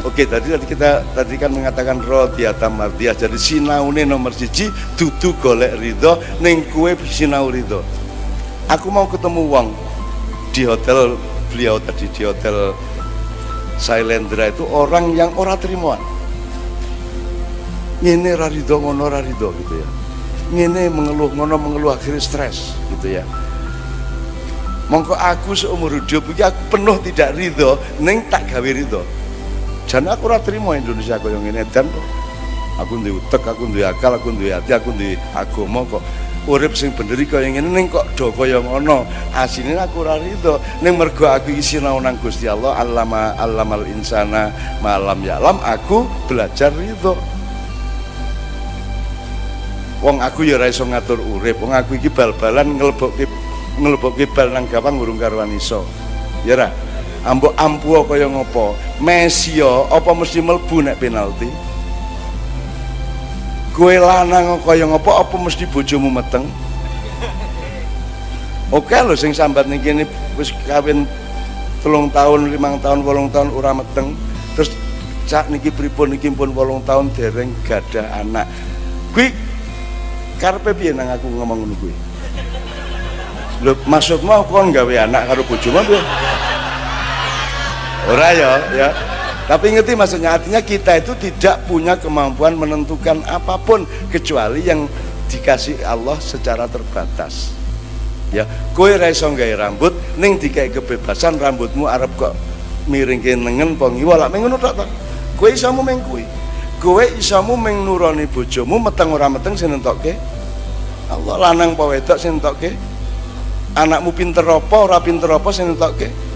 Oke, tadi kan mengatakan rodhiyatam mardiyah. Jadi sinaune nomor 1 dudu golek ridho ning kowe sinau ridho. Aku mau ketemu wong di hotel beliau tadi, di hotel Sailendra itu orang yang ora terimoan. Ngene ra ridho ngono ra ridho gitu ya. Ngene mengeluh ngono mengeluh akhirnya stres gitu ya. Mongko aku seumur hidup iki aku penuh tidak ridho ning tak gawe ridho. Jan aku ora trimo Indonesia koyo ngene dan aku duwe utek, aku duwe akal, aku duwe ati, aku duwe agama kok urip sing bener iki kaya ngene ning kok do kaya ngono. Asline aku ora ridho ning mergo aku iki sinau nang Gusti Allah, allamal insana malam ya'lam, aku belajar ridho. Wong aku ya ora iso ngatur urip, wong aku iki bal-balan ngelebokke bal nang gawang urung karuan iso. Ya ra. Ambok ampuh kaya ngopo? Messi apa mesti mlebu nek penalti? Kowe lanang kaya ngopo apa mesti bojomu meteng? Oke lho sing sambat ning kene wis kawin 3 tahun, 5 tahun, 8 tahun ora meteng. Terus cak niki pripun niki pun 8 tahun dereng gadah anak. Kuwi karepe piye nang aku ngomong ngono kuwi? Lho maksudmu kon gawe anak karo bojomu piye? Ora ya. Tapi ngerti maksudnya, artinya kita itu tidak punya kemampuan menentukan apapun kecuali yang dikasih Allah secara terbatas. Ya, kowe ra iso gawe rambut ning dikai kebebasan rambutmu arep kok miringke nengen apa ngiwa lak ngono tok to. Kowe isamu meng kuwi. Kowe isamu meng nuroni bojomu meteng ora meteng sing nentokke Allah, lanang apa wedok sing nentokke. Anakmu pinter apa ora pinter apa sing nentokke.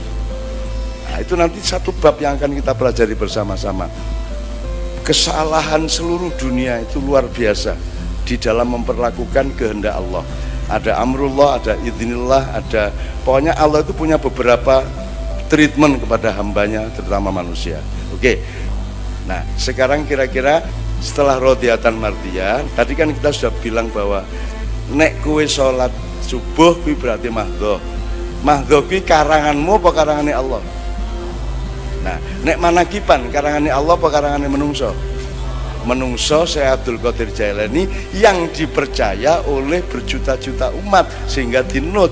Nah, itu nanti satu bab yang akan kita pelajari bersama-sama. Kesalahan seluruh dunia itu luar biasa. di dalam memperlakukan kehendak Allah. Ada amrullah, ada idznillah, ada pokoknya Allah itu punya beberapa treatment kepada hambanya, terutama manusia. Oke. Nah, sekarang kira-kira setelah rodiyatan mardiyah, tadi kan kita sudah bilang bahwa nek kue sholat subuh kuwi berarti mahdhoh. Mahdhoh kuwi karanganmu apa karangane Allah? Nah, nek manakipan karangane Allah apa karangane menungso? Menungso Syekh Abdul Qadir Jailani yang dipercaya oleh berjuta-juta umat sehingga dinut.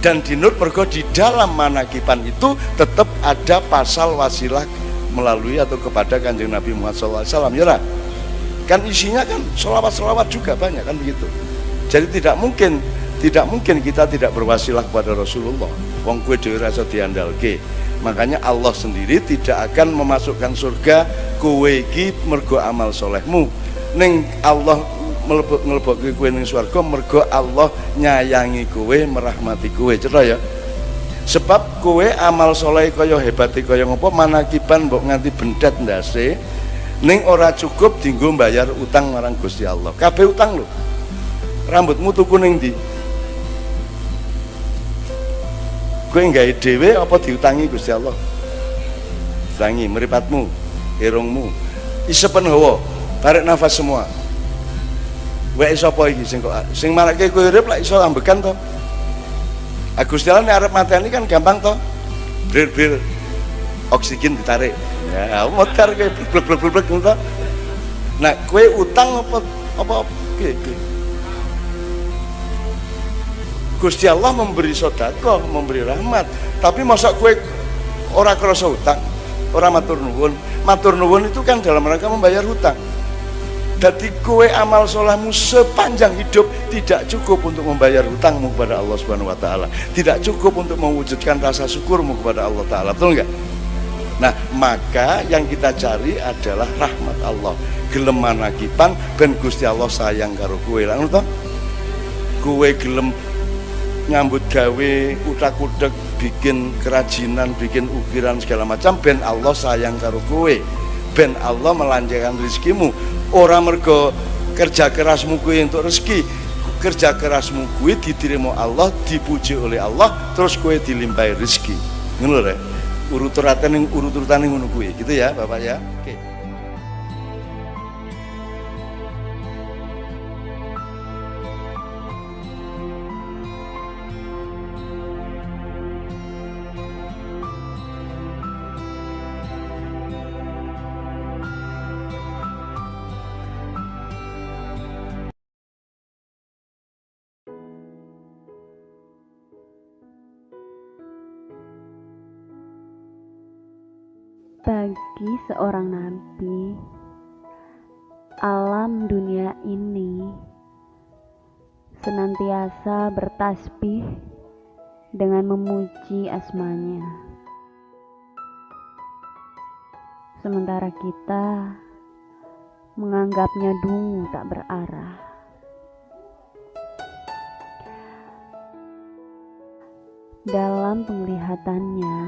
Dan dinut mergo di dalam manakipan itu tetap ada pasal wasilah melalui atau kepada Kanjeng Nabi Muhammad SAW, ya kan isinya kan selawat-selawat juga banyak kan begitu. Jadi tidak mungkin kita tidak berwasilah kepada Rasulullah. Wong kue dhewe rasa diandalke. Makanya Allah sendiri tidak akan memasukkan surga kowe iki mergo amal solehmu. Ning Allah mlebokke kowe ning swarga mergo Allah nyayangi kowe, merahmati kowe. Cetha ya. Sebab kowe amal soleh kaya hebate kaya ngopo manakiban mbok nganti bendet ndase ning ora cukup dienggo mbayar utang marang Gusti Allah. Kabeh utang lho. Rambutmu tuku ning ndi? Kowe nggawe dhewe apa diutangi Gusti Allah? Utangi mripatmu, irungmu. Isepen hawa, tarik nafas semua. Wae sapa iki sing marake kowe urip lak iso ambekan to? Gusti Allah nek arep mateni kan gampang to. Bir oksigen ditarik. Ya, motor kowe blek ngono to. Nah, kowe utang apa piye? Gusti Allah memberi sedekah, memberi rahmat, tapi masa kowe ora krasa utang, ora matur nuwun. Matur nuwun itu kan dalam rangka membayar hutang. Jadi kowe amal solehmu sepanjang hidup tidak cukup untuk membayar hutangmu kepada Allah Subhanahu wa taala. Tidak cukup untuk mewujudkan rasa syukurmu kepada Allah taala. Betul enggak? Nah, maka yang kita cari adalah rahmat Allah. Gelem manakipan ben Gusti Allah sayang karo kowe. Lah ngono to? Kowe gelem nyambut gawe utak-utek, bikin kerajinan, bikin ukiran segala macam ben Allah sayang karo kowe. Ben Allah melancarkan rezekimu. Ora mergo kerja kerasmu kuwi untuk rezeki. Kerja kerasmu kuwi diterima Allah, dipuji oleh Allah, terus kowe dilimpahi rezeki. Ngono lho, urut-urutane ngono kuwi. Gitu ya, Bapak ya. Oke. Bagi seorang nabi, alam dunia ini senantiasa bertasbih dengan memuji asmanya. Sementara kita menganggapnya dungu tak berarah. Dalam penglihatannya,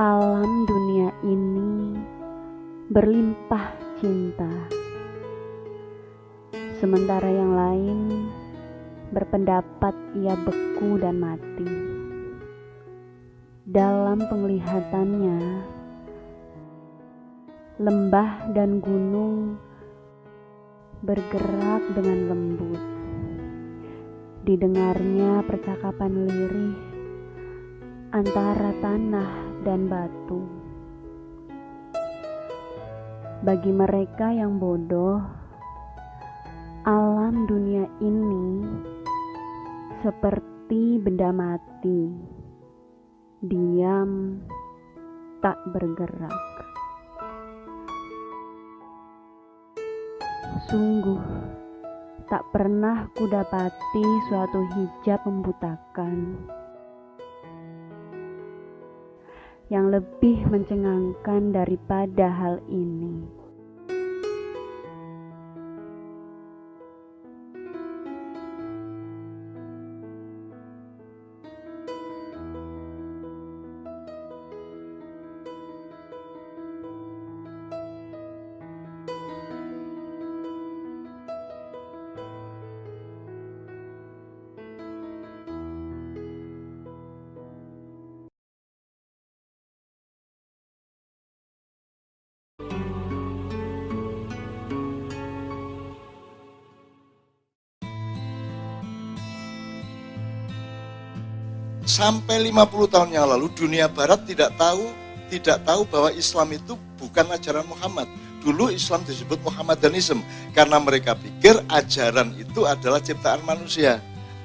alam dunia ini berlimpah cinta, sementara yang lain berpendapat ia beku dan mati. Dalam penglihatannya, lembah dan gunung bergerak dengan lembut. Didengarnya percakapan lirih antara tanah dan batu. Bagi mereka yang bodoh, alam dunia ini seperti benda mati, diam, tak bergerak. Sungguh, tak pernah kudapati suatu hijab membutakan yang lebih mencengangkan daripada hal ini. sampai 50 tahun yang lalu dunia barat tidak tahu bahwa Islam itu bukan ajaran Muhammad. Dulu Islam disebut Muhammadanism karena mereka pikir ajaran itu adalah ciptaan manusia.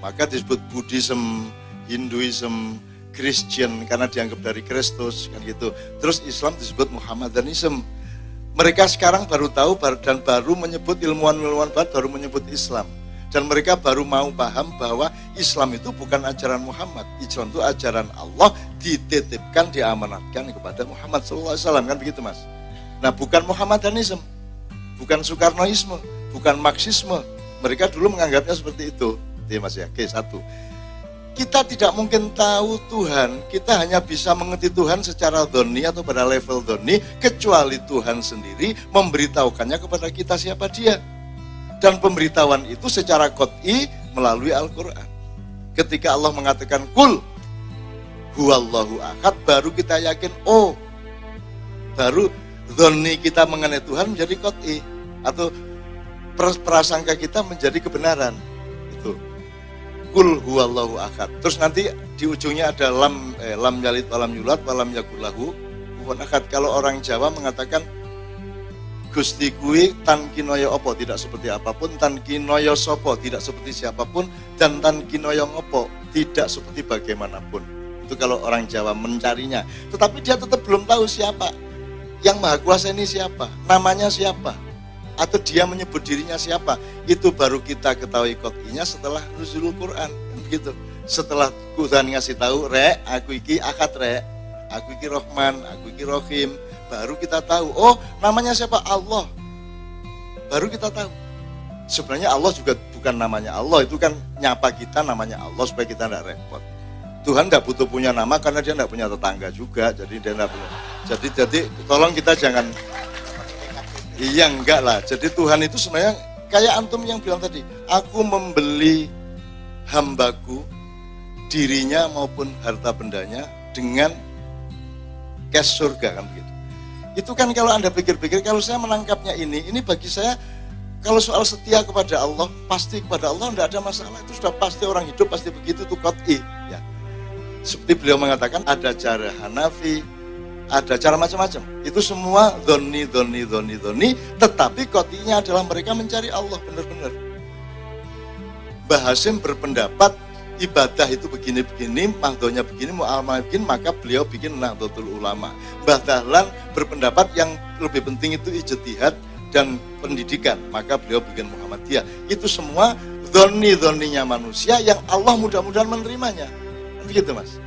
Maka disebut Buddhism, Hinduism, Christian karena dianggap dari Kristus kan gitu. Terus Islam disebut Muhammadanism. Mereka sekarang baru tahu dan baru menyebut ilmuwan-ilmuwan barat baru menyebut Islam. Dan mereka baru mau paham bahwa Islam itu bukan ajaran Muhammad. Islam itu ajaran Allah dititipkan, diamanatkan kepada Muhammad SAW, kan begitu Mas. Nah bukan Muhammadanism, bukan Soekarnoisme, bukan Marxisme. Mereka dulu menganggapnya seperti itu. Itu Mas ya, oke satu. Kita tidak mungkin tahu Tuhan, kita hanya bisa mengerti Tuhan secara dhoni atau pada level dhoni, kecuali Tuhan sendiri memberitahukannya kepada kita siapa dia. Dan pemberitahuan itu secara qot'i melalui Al-Quran. Ketika Allah mengatakan kul huwallahu ahad, baru kita yakin, oh baru dhoni kita mengenai Tuhan menjadi qot'i, atau prasangka kita menjadi kebenaran. Itu kul huwallahu ahad. Terus nanti di ujungnya ada lam yalid walam yulad walam yakul lahu kufuwan ahad. Kalau orang Jawa mengatakan Gusti kuwi tan kinoyo opo, tidak seperti apapun, tan kinoyo sopo, tidak seperti siapapun, dan tan kinoyo ngopo, tidak seperti bagaimanapun. Itu kalau orang Jawa mencarinya. Tetapi dia tetap belum tahu siapa yang Maha Kuasa ini, siapa, namanya siapa, atau dia menyebut dirinya siapa. Itu baru kita ketahui qot'inya setelah nuzulul Quran, begitu. Setelah Tuhan ngasih tahu, rek, aku iki akad rek, aku iki Rahman, aku iki Rahim. Baru kita tahu, oh namanya siapa? Allah. Baru kita tahu. Sebenarnya Allah juga bukan namanya Allah, itu kan nyapa kita namanya Allah supaya kita tidak repot. Tuhan tidak butuh punya nama karena dia tidak punya tetangga juga, jadi dia tidak punya. Jadi tolong kita jangan, iya enggak lah. Jadi Tuhan itu sebenarnya kayak antum yang bilang tadi, aku membeli hambaku, dirinya maupun harta bendanya dengan cash surga, kan begitu. Itu kan kalau Anda pikir-pikir, kalau saya menangkapnya ini bagi saya, kalau soal setia kepada Allah, pasti kepada Allah tidak ada masalah, itu sudah pasti orang hidup pasti begitu, itu qot'i ya. Seperti beliau mengatakan ada cara Hanafi, ada cara macam-macam. Itu semua dhoni, tetapi qot'inya adalah mereka mencari Allah benar-benar. Mbah Hasyim berpendapat ibadah itu begini-begini, mahdonya begini, mu'amalnya begini, maka beliau bikin Nahdlatul Ulama. Mbah Dahlan berpendapat yang lebih penting itu ijtihad dan pendidikan, maka beliau bikin Muhammadiyah. Itu semua dhoni-dhoninya manusia yang Allah mudah-mudahan menerimanya. Begitu Mas.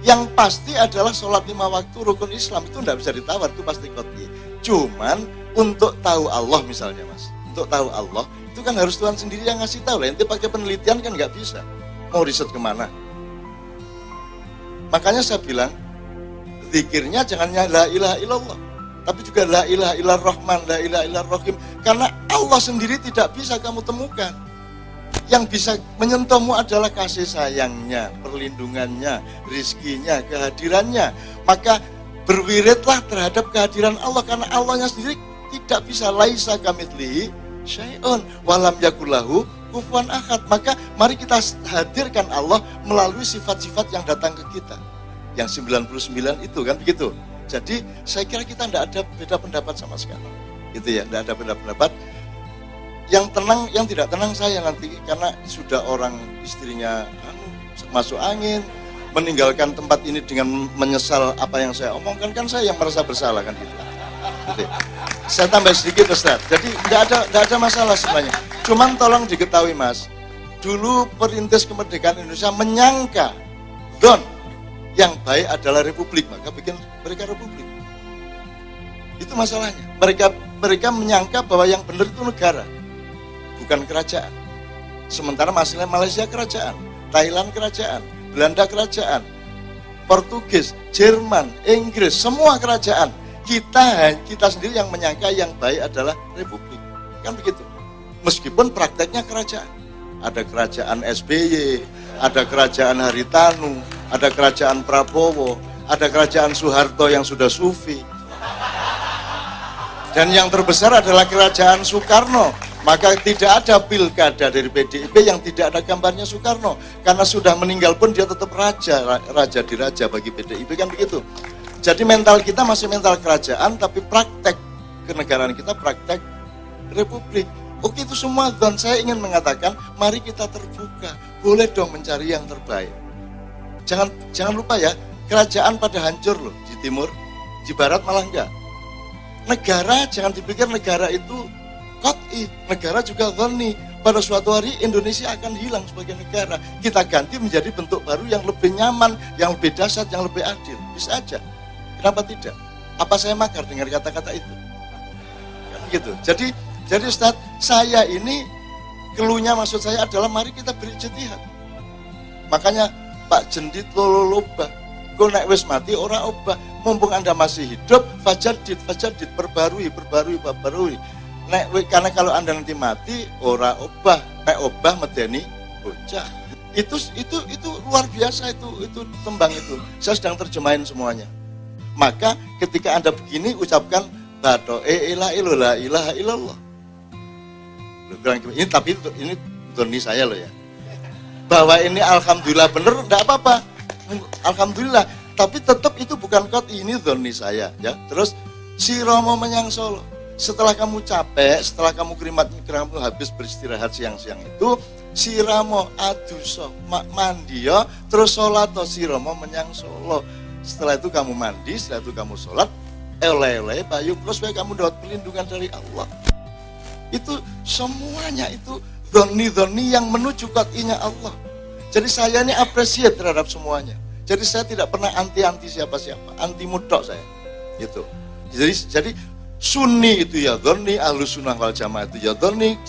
Yang pasti adalah sholat 5 waktu rukun Islam, itu tidak bisa ditawar, itu pasti qot'i. Cuman untuk tahu Allah misalnya Mas, untuk tahu Allah, itu kan harus Tuhan sendiri yang ngasih tahu lah. Nanti pakai penelitian kan nggak bisa. Mau riset kemana? Makanya saya bilang, zikirnya jangan la ilaha illallah, tapi juga la ilaha illar rahman, la ilaha illar rahim. Karena Allah sendiri tidak bisa kamu temukan. Yang bisa menyentuhmu adalah kasih sayangnya, perlindungannya, rizkinya, kehadirannya. Maka berwiridlah terhadap kehadiran Allah, karena Allahnya sendiri tidak bisa, laisa kamitslihi syai'un walam yakul lahu kufuwan ahad. Maka mari kita hadirkan Allah melalui sifat-sifat yang datang ke kita, yang 99 itu, kan begitu. Jadi saya kira kita tidak ada beda pendapat sama sekali, gitu ya, tidak ada beda pendapat. Yang tenang, yang tidak tenang saya nanti, karena sudah orang istrinya masuk angin, meninggalkan tempat ini dengan menyesal apa yang saya omongkan, kan saya yang merasa bersalah, kan gitu. Gitu. Saya tambah sedikit Ustaz, jadi tidak ada masalah sebenarnya. Cuman tolong diketahui Mas, dulu perintis kemerdekaan Indonesia menyangka don yang baik adalah republik, maka bikin mereka republik. Itu masalahnya. Mereka menyangka bahwa yang benar itu negara, bukan kerajaan. Sementara Malaysia kerajaan, Thailand kerajaan, Belanda kerajaan, Portugis, Jerman, Inggris, semua kerajaan. Kita sendiri yang menyangka yang baik adalah republik, kan begitu. Meskipun prakteknya kerajaan. Ada kerajaan SBY, ada kerajaan Haritanu, ada kerajaan Prabowo, ada kerajaan Soeharto yang sudah sufi. Dan yang terbesar adalah kerajaan Soekarno Maka tidak ada pilkada dari PDIP yang tidak ada gambarnya Soekarno. Karena sudah meninggal pun dia tetap raja diraja bagi PDIP, kan begitu. Jadi mental kita masih mental kerajaan, tapi praktek kenegaraan kita praktek republik. Oke, itu semua. Dan saya ingin mengatakan, mari kita terbuka, boleh dong mencari yang terbaik. Jangan lupa ya, kerajaan pada hancur loh di timur, di barat malah enggak. Negara, jangan dipikir negara itu qat'i, negara juga dhonni. Pada suatu hari Indonesia akan hilang sebagai negara. Kita ganti menjadi bentuk baru yang lebih nyaman, yang lebih dahsyat, yang lebih adil. Bisa aja. Kenapa tidak? Apa saya makar dengar kata-kata itu? Kan gitu. Jadi Ustaz, saya ini keluhnya maksud saya adalah mari kita berijtihad. Makanya Pak Jendit lolobah, go nek wis mati ora obah. Mumpung Anda masih hidup, fajadid, perbarui. Karena kalau Anda nanti mati, ora obah, nek obah medeni bocah. Itu luar biasa itu tembang itu. Saya sedang terjemahin semuanya. Maka ketika Anda begini ucapkan bato la ilaha illallah. Ini tapi ini doni saya loh ya. Bahwa ini alhamdulillah bener, enggak apa-apa. Alhamdulillah, tapi tetap itu bukan kot, ini doni saya ya. Terus si Romo menyang Solo. Setelah kamu capek, setelah kamu kamu habis beristirahat siang-siang itu, si Ramo aduso mandio terus sholat si Romo menyang Solo. Setelah itu kamu mandi, setelah itu kamu sholat, oleh payung terus kamu dapat perlindungan dari Allah. Itu semuanya itu dhoni yang menuju qat'inya Allah. Jadi saya ini appreciate terhadap semuanya. Jadi saya tidak pernah anti siapa-siapa, anti mutlak saya. Itu. Jadi Sunni itu ya dhoni, Ahlus Sunnah wal Jamaah itu ya dhoni,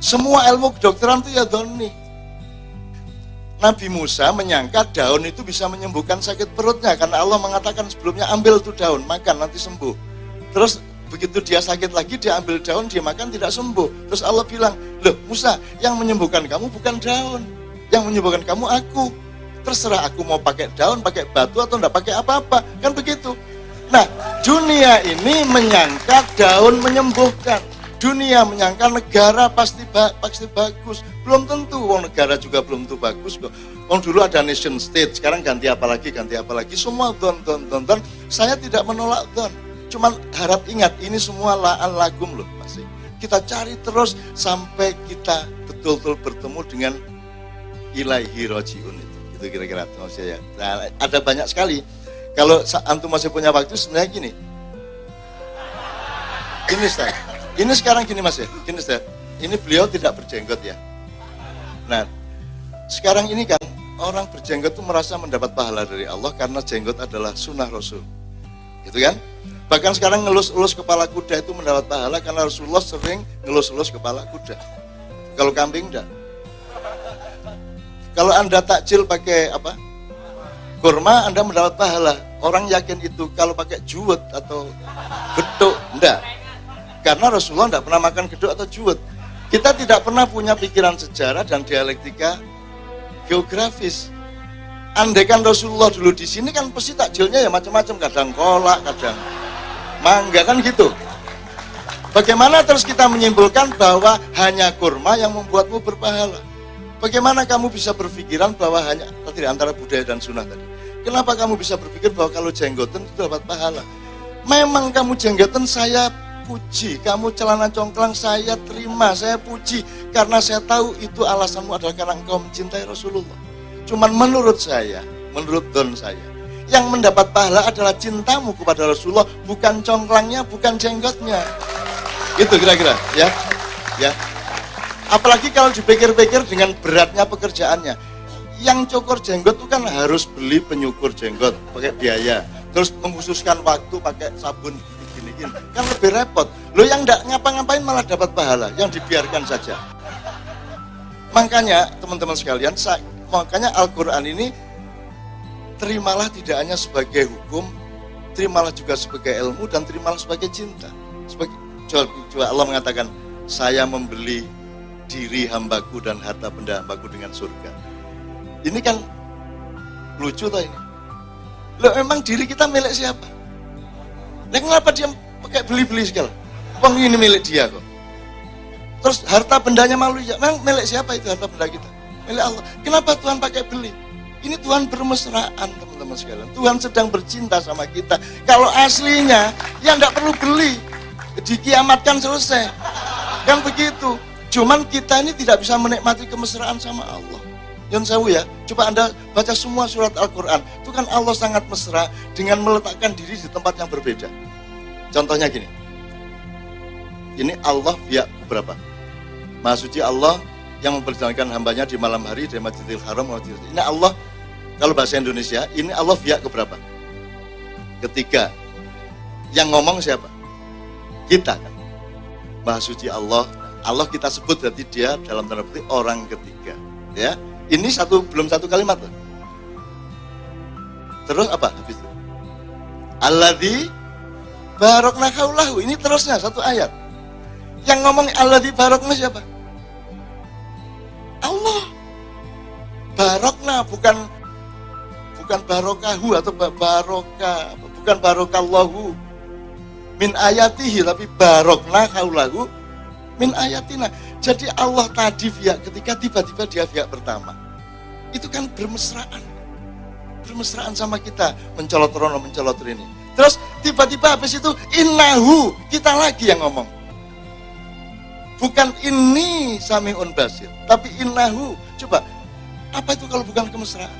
semua ilmu kedokteran itu ya dhoni. Nabi Musa menyangka daun itu bisa menyembuhkan sakit perutnya, karena Allah mengatakan sebelumnya ambil tuh daun, makan nanti sembuh. Terus begitu dia sakit lagi, dia ambil daun, dia makan tidak sembuh. Terus Allah bilang, loh Musa, yang menyembuhkan kamu bukan daun, yang menyembuhkan kamu aku. Terserah aku mau pakai daun, pakai batu atau enggak pakai apa-apa, kan begitu. Nah, dunia ini menyangka daun menyembuhkan. Dunia menyangka negara pasti bagus. Belum tentu, wong negara juga belum tentu bagus kok. Wong dulu ada nation state, sekarang ganti apa lagi. Semua don. Saya tidak menolak don. Cuman harap ingat, ini semua la'al lagum loh masih. Kita cari terus sampai kita betul-betul bertemu dengan ilaihi roji'un itu. Itu kira-kira maksudnya ya. Nah, ada banyak sekali. Kalau antum masih punya waktu sebenarnya gini. Ini Ustaz. Ini sekarang gini Mas ya. Gini Ustaz. Ini beliau tidak berjenggot ya. Nah, sekarang ini kan orang berjenggot itu merasa mendapat pahala dari Allah karena jenggot adalah sunnah Rasul. Gitu kan? Bahkan sekarang ngelus-elus kepala kuda itu mendapat pahala karena Rasulullah sering ngelus-elus kepala kuda. Kalau kambing enggak. Kalau Anda takjil pakai apa? Kurma, Anda mendapat pahala. Orang yakin itu. Kalau pakai juwet atau geduk, enggak. Karena Rasulullah enggak pernah makan geduk atau juwet. Kita tidak pernah punya pikiran sejarah dan dialektika geografis. Andaikan Rasulullah dulu di sini kan pasti takjilnya ya macam-macam, kadang kolak, kadang mangga kan gitu. Bagaimana terus kita menyimpulkan bahwa hanya kurma yang membuatmu berpahala? Bagaimana kamu bisa berpikiran bahwa hanya antara budaya dan sunnah tadi? Kenapa kamu bisa berpikir bahwa kalau jenggotan itu dapat pahala? Memang kamu jenggotan saya puji, kamu celana congklang saya terima, saya puji. Karena saya tahu itu alasanmu adalah karena engkau mencintai Rasulullah. Cuman menurut saya, menurut don saya, yang mendapat pahala adalah cintamu kepada Rasulullah, bukan congklangnya, bukan jenggotnya. Gitu kira-kira, ya. Apalagi kalau dipikir-pikir dengan beratnya pekerjaannya. Yang cukur jenggot itu kan harus beli penyukur jenggot, pakai biaya. Terus mengkhususkan waktu pakai sabun gini-gini. Kan lebih repot. Lo yang enggak ngapa-ngapain malah dapat pahala, yang dibiarkan saja. Makanya teman-teman sekalian, makanya Al-Quran ini terimalah tidak hanya sebagai hukum, terimalah juga sebagai ilmu, dan terimalah sebagai cinta. Coba Allah mengatakan, saya membeli diri hambaku dan harta benda hambaku dengan surga. Ini kan lucu toh ini. Loh, emang diri kita milik siapa? Nah, kenapa dia pakai beli-beli segala? Wong ini milik dia kok. Terus harta bendanya malu ya. Memang milik siapa itu harta benda kita? Milik Allah. Kenapa Tuhan pakai beli? Ini Tuhan bermesraan teman-teman sekalian. Tuhan sedang bercinta sama kita. Kalau aslinya ya enggak perlu beli. Dikiamatkan selesai. Kan begitu. Cuman kita ini tidak bisa menikmati kemesraan sama Allah. Yon sewu ya, coba Anda baca semua surat Al-Quran. Itu kan Allah sangat mesra dengan meletakkan diri di tempat yang berbeda. Contohnya gini. Ini Allah via berapa? Maha suci Allah yang memperjalankan hambanya di malam hari dari Masjidil Haram. Ini Allah, kalau bahasa Indonesia, ini Allah via keberapa? Ketiga. Yang ngomong siapa? Kita kan. Maha suci Allah. Allah kita sebut berarti dia dalam tanda petik orang ketiga. Ya, ini belum satu kalimat loh. Terus apa habis itu? Alladzi barokna haulahu. Ini terusnya satu ayat. Yang ngomong alladzi barokna siapa? Allah. Barokna bukan barokahu atau barokah, bukan barokallahu min ayatihi, tapi barokna haulahu min ayatina. Jadi Allah tadi via ketika tiba-tiba dia via pertama. Itu kan bermesraan sama kita, mencolot rono, mencolot ini. Terus tiba-tiba habis itu innahu, kita lagi yang ngomong. Bukan ini sami'un basir, tapi innahu. Coba, apa itu kalau bukan kemesraan?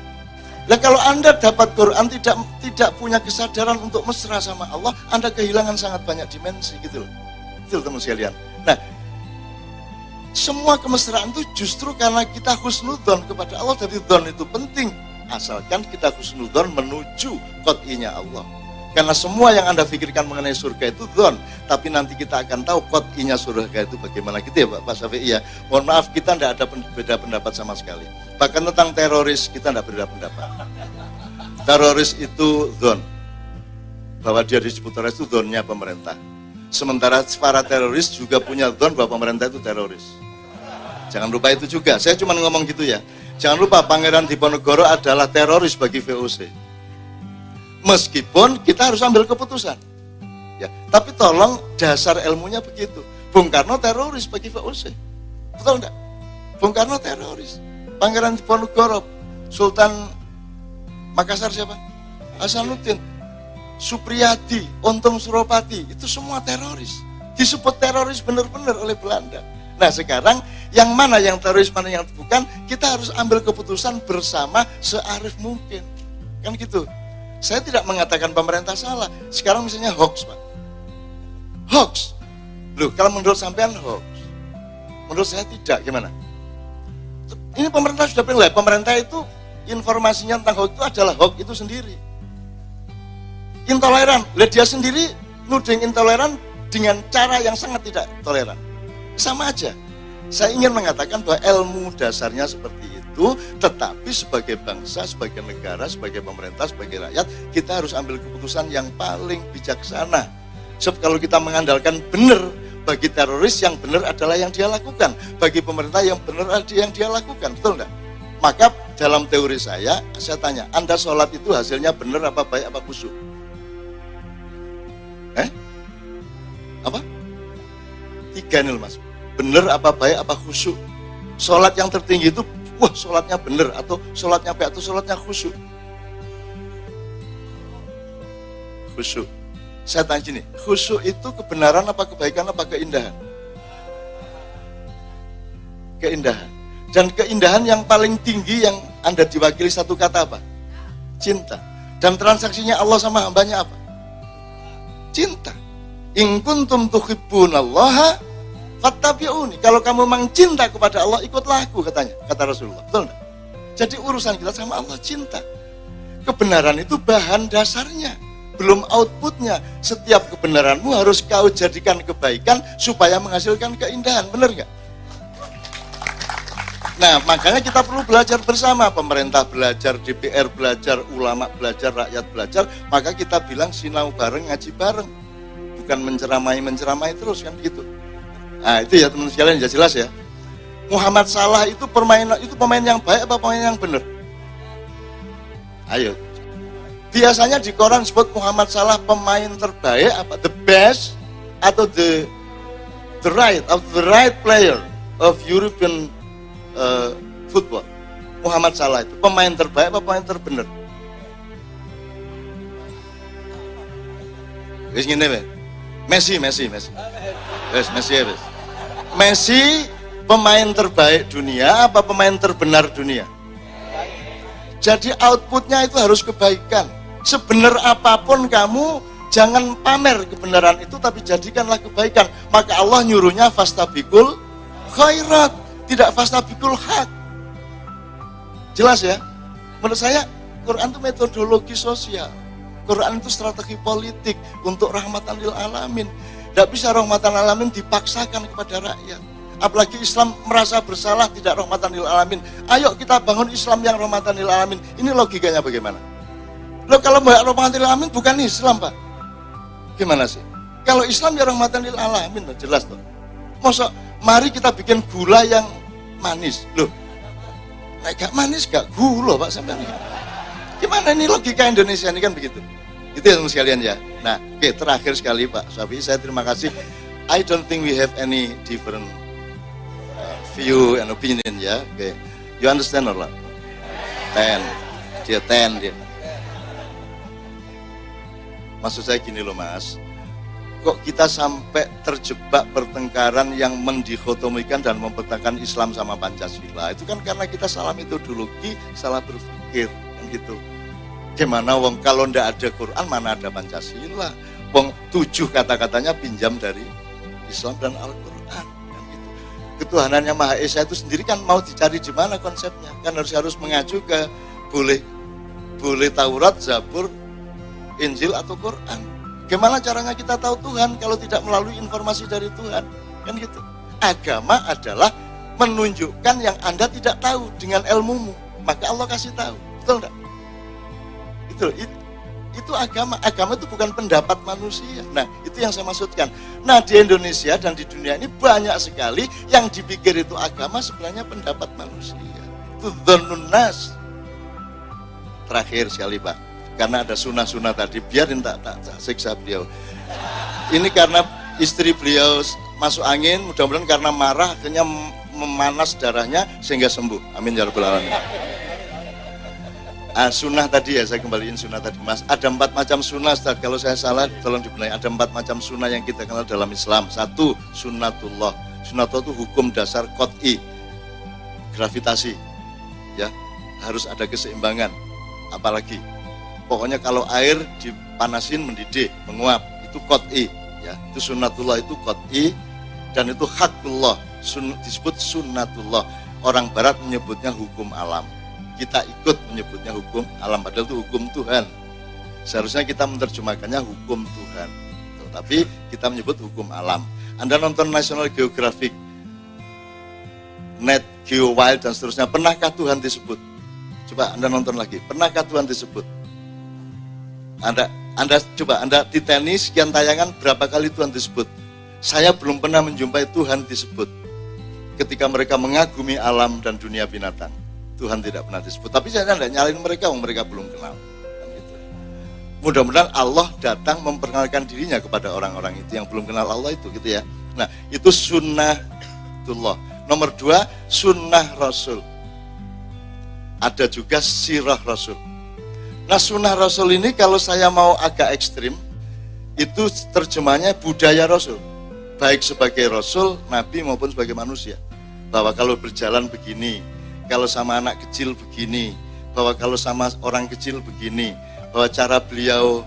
Nah kalau Anda dapat Quran tidak punya kesadaran untuk mesra sama Allah, Anda kehilangan sangat banyak dimensi gitu loh. Itu teman sekalian. Nah, semua kemesraan itu justru karena kita husnudzon kepada Allah. Jadi dzon itu penting, asalkan kita husnudzon menuju qot'inya Allah. Karena semua yang Anda pikirkan mengenai surga itu dzon, tapi nanti kita akan tahu qot'inya surga itu bagaimana gitu ya Pak Syafi'i ya. Mohon maaf, kita tidak ada beda pendapat sama sekali. Bahkan tentang teroris kita tidak berbeda pendapat. Teroris itu dzon, bahwa dia disebut teroris itu dzonnya pemerintah. Sementara para teroris juga punya dzon bahwa pemerintah itu teroris. Jangan lupa itu juga. Saya cuma ngomong gitu ya. Jangan lupa Pangeran Diponegoro adalah teroris bagi VOC. Meskipun kita harus ambil keputusan. Ya, tapi tolong dasar ilmunya begitu. Bung Karno teroris bagi VOC. Betul enggak? Bung Karno teroris. Pangeran Diponegoro, Sultan Makassar siapa? Hasanuddin, Supriyadi, Untung Suropati, itu semua teroris. Disebut teroris benar-benar oleh Belanda. Nah sekarang yang mana yang teroris, mana yang bukan, kita harus ambil keputusan bersama searif mungkin. Kan gitu. Saya tidak mengatakan pemerintah salah. Sekarang misalnya hoax, Pak. Hoax. Loh, kalau menurut sampean hoax. Menurut saya tidak, gimana? Ini pemerintah sudah bilang, pemerintah itu informasinya tentang hoax itu adalah hoax itu sendiri. Intoleran, dia sendiri nuding intoleran dengan cara yang sangat tidak toleran. Sama aja. Saya ingin mengatakan bahwa ilmu dasarnya seperti itu, tetapi sebagai bangsa, sebagai negara, sebagai pemerintah, sebagai rakyat, kita harus ambil keputusan yang paling bijaksana. Sebab kalau kita mengandalkan benar, bagi teroris yang benar adalah yang dia lakukan, bagi pemerintah yang benar adalah yang dia lakukan, betul enggak? Maka dalam teori saya tanya, Anda sholat itu hasilnya benar apa baik apa khusyuk? Apa? 3 nih Mas. Benar apa baik apa khusyuk? Sholat yang tertinggi itu, wah sholatnya benar, atau sholatnya baik, atau sholatnya khusyuk? Khusyuk. Saya tanya gini, khusyuk itu kebenaran apa kebaikan apa keindahan? Keindahan. Dan keindahan yang paling tinggi yang Anda diwakili satu kata apa? Cinta. Dan transaksinya Allah sama hambanya apa? Cinta. In kuntum tuhibbunallaha fattabi'uni. Kalau kamu memang cinta kepada Allah, ikutlah aku, katanya, kata Rasulullah. Betul enggak? Jadi urusan kita sama Allah cinta. Kebenaran itu bahan dasarnya, belum outputnya. Setiap kebenaranmu harus kau jadikan kebaikan supaya menghasilkan keindahan. Benar enggak? Nah, makanya kita perlu belajar bersama. Pemerintah belajar, DPR belajar, ulama belajar, rakyat belajar. Maka kita bilang sinau bareng, ngaji bareng. Bukan menceramai terus, kan begitu. Nah, itu ya teman sekalian, ya jelas ya. Muhammad Salah itu pemain yang baik apa pemain yang benar? Ayo. Biasanya di koran sebut Muhammad Salah pemain terbaik apa the best atau the the right player of European football. Muhammad Salah itu pemain terbaik apa pemain terbenar? Wis ngene wae. Messi. Wes Messi pemain terbaik dunia apa pemain terbenar dunia? Jadi outputnya itu harus kebaikan. Sebenar apapun kamu, jangan pamer kebenaran itu, tapi jadikanlah kebaikan. Maka Allah nyuruhnya fastabikul khairat, tidak fastabikul haq. Jelas ya? Menurut saya Quran itu metodologi sosial. Quran itu strategi politik untuk rahmatan lil alamin. Tidak bisa rahmatan lil alamin dipaksakan kepada rakyat. Apalagi Islam merasa bersalah tidak rahmatan lil alamin. Ayo kita bangun Islam yang rahmatan lil alamin. Ini logikanya bagaimana? Loh, kalau rahmatan lil alamin bukan Islam, Pak. Gimana sih? Kalau Islam ya rahmatan lil alamin, jelas tuh. Masa mari kita bikin gula yang manis. Loh, gak manis gak gula, Pak, sampai ini. Gimana ini logika Indonesia ini kan begitu. Itu yang sekalian ya. Nah, oke, terakhir sekali Pak Syafi'i, saya terima kasih. I don't think we have any different view and opinion ya. Oke. You understand or not? 10. Dia. Maksud saya gini loh Mas. Kok kita sampai terjebak pertengkaran yang mendikotomikan dan mempertengkarkan Islam sama Pancasila? Itu kan karena kita salah metodologi, salah berpikir. Gitu. Gimana wong kalau ndak ada Quran mana ada Pancasila? Wong 7 kata-katanya pinjam dari Islam dan Al-Quran kan gitu. Ketuhanannya Maha Esa itu sendiri kan mau dicari di mana konsepnya? Kan harus mengacu ke boleh Taurat, Zabur, Injil atau Quran. Gimana caranya kita tahu Tuhan kalau tidak melalui informasi dari Tuhan? Kan gitu. Agama adalah menunjukkan yang Anda tidak tahu dengan ilmumu. Maka Allah kasih tahu. Betul enggak? Itu agama. Agama itu bukan pendapat manusia. Nah, itu yang saya maksudkan. Nah, di Indonesia dan di dunia ini banyak sekali yang dipikir itu agama sebenarnya pendapat manusia. Itu dzannun nas. Terakhir sekali, Pak. Karena ada sunah-sunah tadi, biarin tak siksa beliau. Ini karena istri beliau masuk angin, mudah-mudahan karena marah akhirnya memanas darahnya sehingga sembuh. Amin ya rabbal alamin. Sunnah tadi ya, saya kembaliin sunnah tadi Mas. Ada 4 macam sunnah, Ustaz. Kalau saya salah tolong dibenahi. Ada 4 macam sunnah yang kita kenal dalam Islam. 1, sunnatullah. Sunnatullah itu hukum dasar qot'i, gravitasi. Ya, harus ada keseimbangan. Apalagi, pokoknya kalau air dipanasin mendidih, menguap, itu qot'i. Ya, itu sunnatullah, itu qot'i, dan itu hakullah. Disebut sunnatullah. Orang Barat menyebutnya hukum alam. Kita ikut menyebutnya hukum alam, padahal itu hukum Tuhan. Seharusnya kita menerjemahkannya hukum Tuhan, tapi kita menyebut hukum alam. Anda nonton National Geographic, Net Geo Wild dan seterusnya, pernahkah Tuhan disebut? Coba Anda nonton lagi, pernahkah Tuhan disebut? Anda coba Anda di tenis sekian tayangan berapa kali Tuhan disebut? Saya belum pernah menjumpai Tuhan disebut. Ketika mereka mengagumi alam dan dunia binatang, Tuhan tidak pernah disebut. Tapi saya tidak nyalain mereka, mereka belum kenal. Gitu. Mudah-mudahan Allah datang memperkenalkan dirinya kepada orang-orang itu yang belum kenal Allah itu, gitu ya. Nah, itu sunnatullah. Nomor 2, sunnah Rasul. Ada juga sirah Rasul. Nah, sunnah Rasul ini kalau saya mau agak ekstrim, itu terjemahnya budaya Rasul. Baik sebagai Rasul, Nabi maupun sebagai manusia. Bahwa kalau berjalan begini, kalau sama anak kecil begini, bahwa kalau sama orang kecil begini, bahwa cara beliau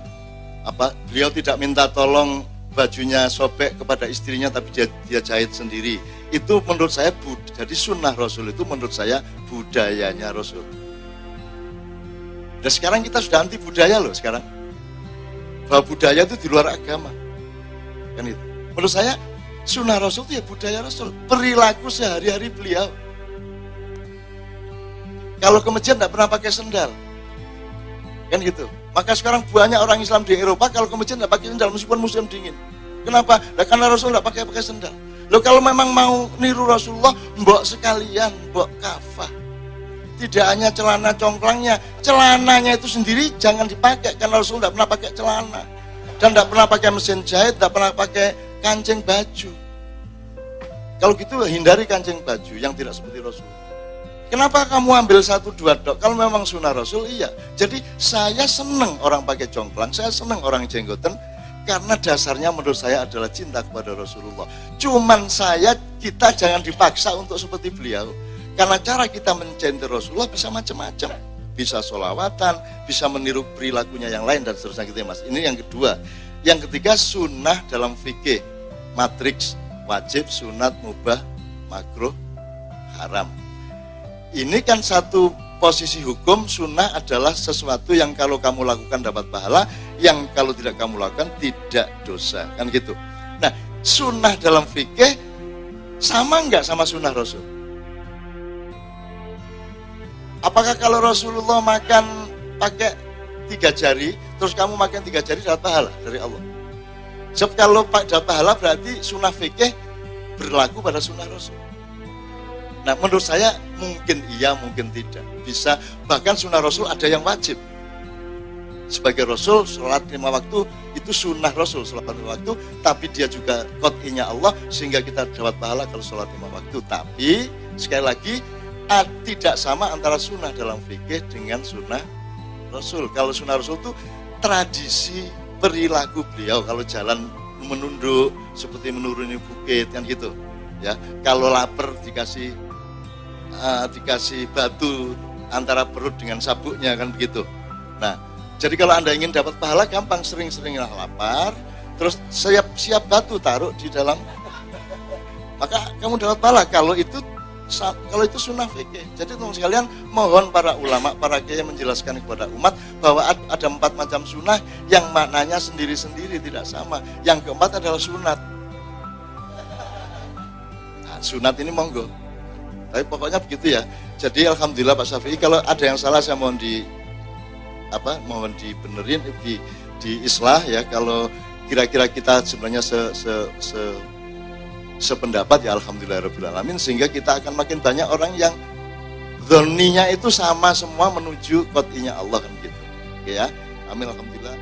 tidak minta tolong bajunya sobek kepada istrinya tapi dia jahit sendiri. Itu menurut saya jadi sunnah Rasul itu menurut saya budayanya Rasul. Dan sekarang kita sudah anti budaya loh sekarang. Bahwa budaya itu di luar agama. Kan itu. Menurut saya sunnah Rasul itu ya budaya Rasul, perilaku sehari-hari beliau. Kalau ke masjid tidak pernah pakai sendal, kan gitu. Maka sekarang banyak orang Islam di Eropa kalau ke masjid tidak pakai sendal meskipun musim dingin. Kenapa? Nah, karena Rasul tidak pakai sendal. Loh, kalau memang mau niru Rasulullah, mbok sekalian, mbok kafah. Tidak hanya celana congklangnya, celananya itu sendiri jangan dipakai karena Rasul tidak pernah pakai celana dan tidak pernah pakai mesin jahit, tidak pernah pakai kancing baju. Kalau gitu hindari kancing baju yang tidak seperti Rasul. Kenapa kamu ambil 1-2 dok? Kalau memang sunnah Rasul, iya. Jadi saya senang orang pakai jomplang, saya senang orang jenggoten, karena dasarnya menurut saya adalah cinta kepada Rasulullah. Cuman kita jangan dipaksa untuk seperti beliau. Karena cara kita mencintai Rasulullah bisa macam-macam. Bisa sholawatan, bisa meniru perilakunya yang lain, dan seterusnya gitu ya mas. Ini yang kedua. Yang ketiga, sunnah dalam fikih. Matriks, wajib, sunat, mubah, makruh, haram. Ini kan satu posisi hukum. Sunnah adalah sesuatu yang kalau kamu lakukan dapat pahala, yang kalau tidak kamu lakukan tidak dosa, kan gitu. Nah, sunnah dalam fikih sama enggak sama sunnah Rasul? Apakah kalau Rasulullah makan pakai 3 jari, terus kamu makan 3 jari dapat pahala dari Allah? Sebab kalau dapat pahala berarti sunnah fikih berlaku pada sunnah Rasul. Nah, menurut saya mungkin iya, mungkin tidak. Bisa, bahkan sunnah Rasul ada yang wajib. Sebagai Rasul, sholat 5 waktu itu sunnah Rasul, sholat 5 waktu, tapi dia juga qot'inya Allah, sehingga kita dapat pahala kalau sholat 5 waktu. Tapi, sekali lagi, tidak sama antara sunnah dalam fikih dengan sunnah Rasul. Kalau sunnah Rasul itu tradisi perilaku beliau, kalau jalan menunduk, seperti menuruni bukit, kan gitu. Ya, kalau lapar dikasih batu antara perut dengan sabuknya, kan begitu. Nah, jadi kalau Anda ingin dapat pahala gampang, sering-seringlah lapar, terus siap batu taruh di dalam, maka kamu dapat pahala. Kalau itu sunnah fikih. Jadi teman sekalian, mohon para ulama, para kiai menjelaskan kepada umat bahwa ada 4 macam sunnah yang maknanya sendiri-sendiri, tidak sama. Yang keempat adalah sunat. Nah, sunat ini monggo. Tapi pokoknya begitu ya. Jadi alhamdulillah Pak Syafi'i, kalau ada yang salah saya mohon dibenerin, di islah ya. Kalau kira-kira kita sebenarnya sependapat ya alhamdulillah rabbil alamin, sehingga kita akan makin banyak orang yang dzonninya itu sama semua menuju qot'inya Allah, kan gitu. Oke ya. Amin, alhamdulillah.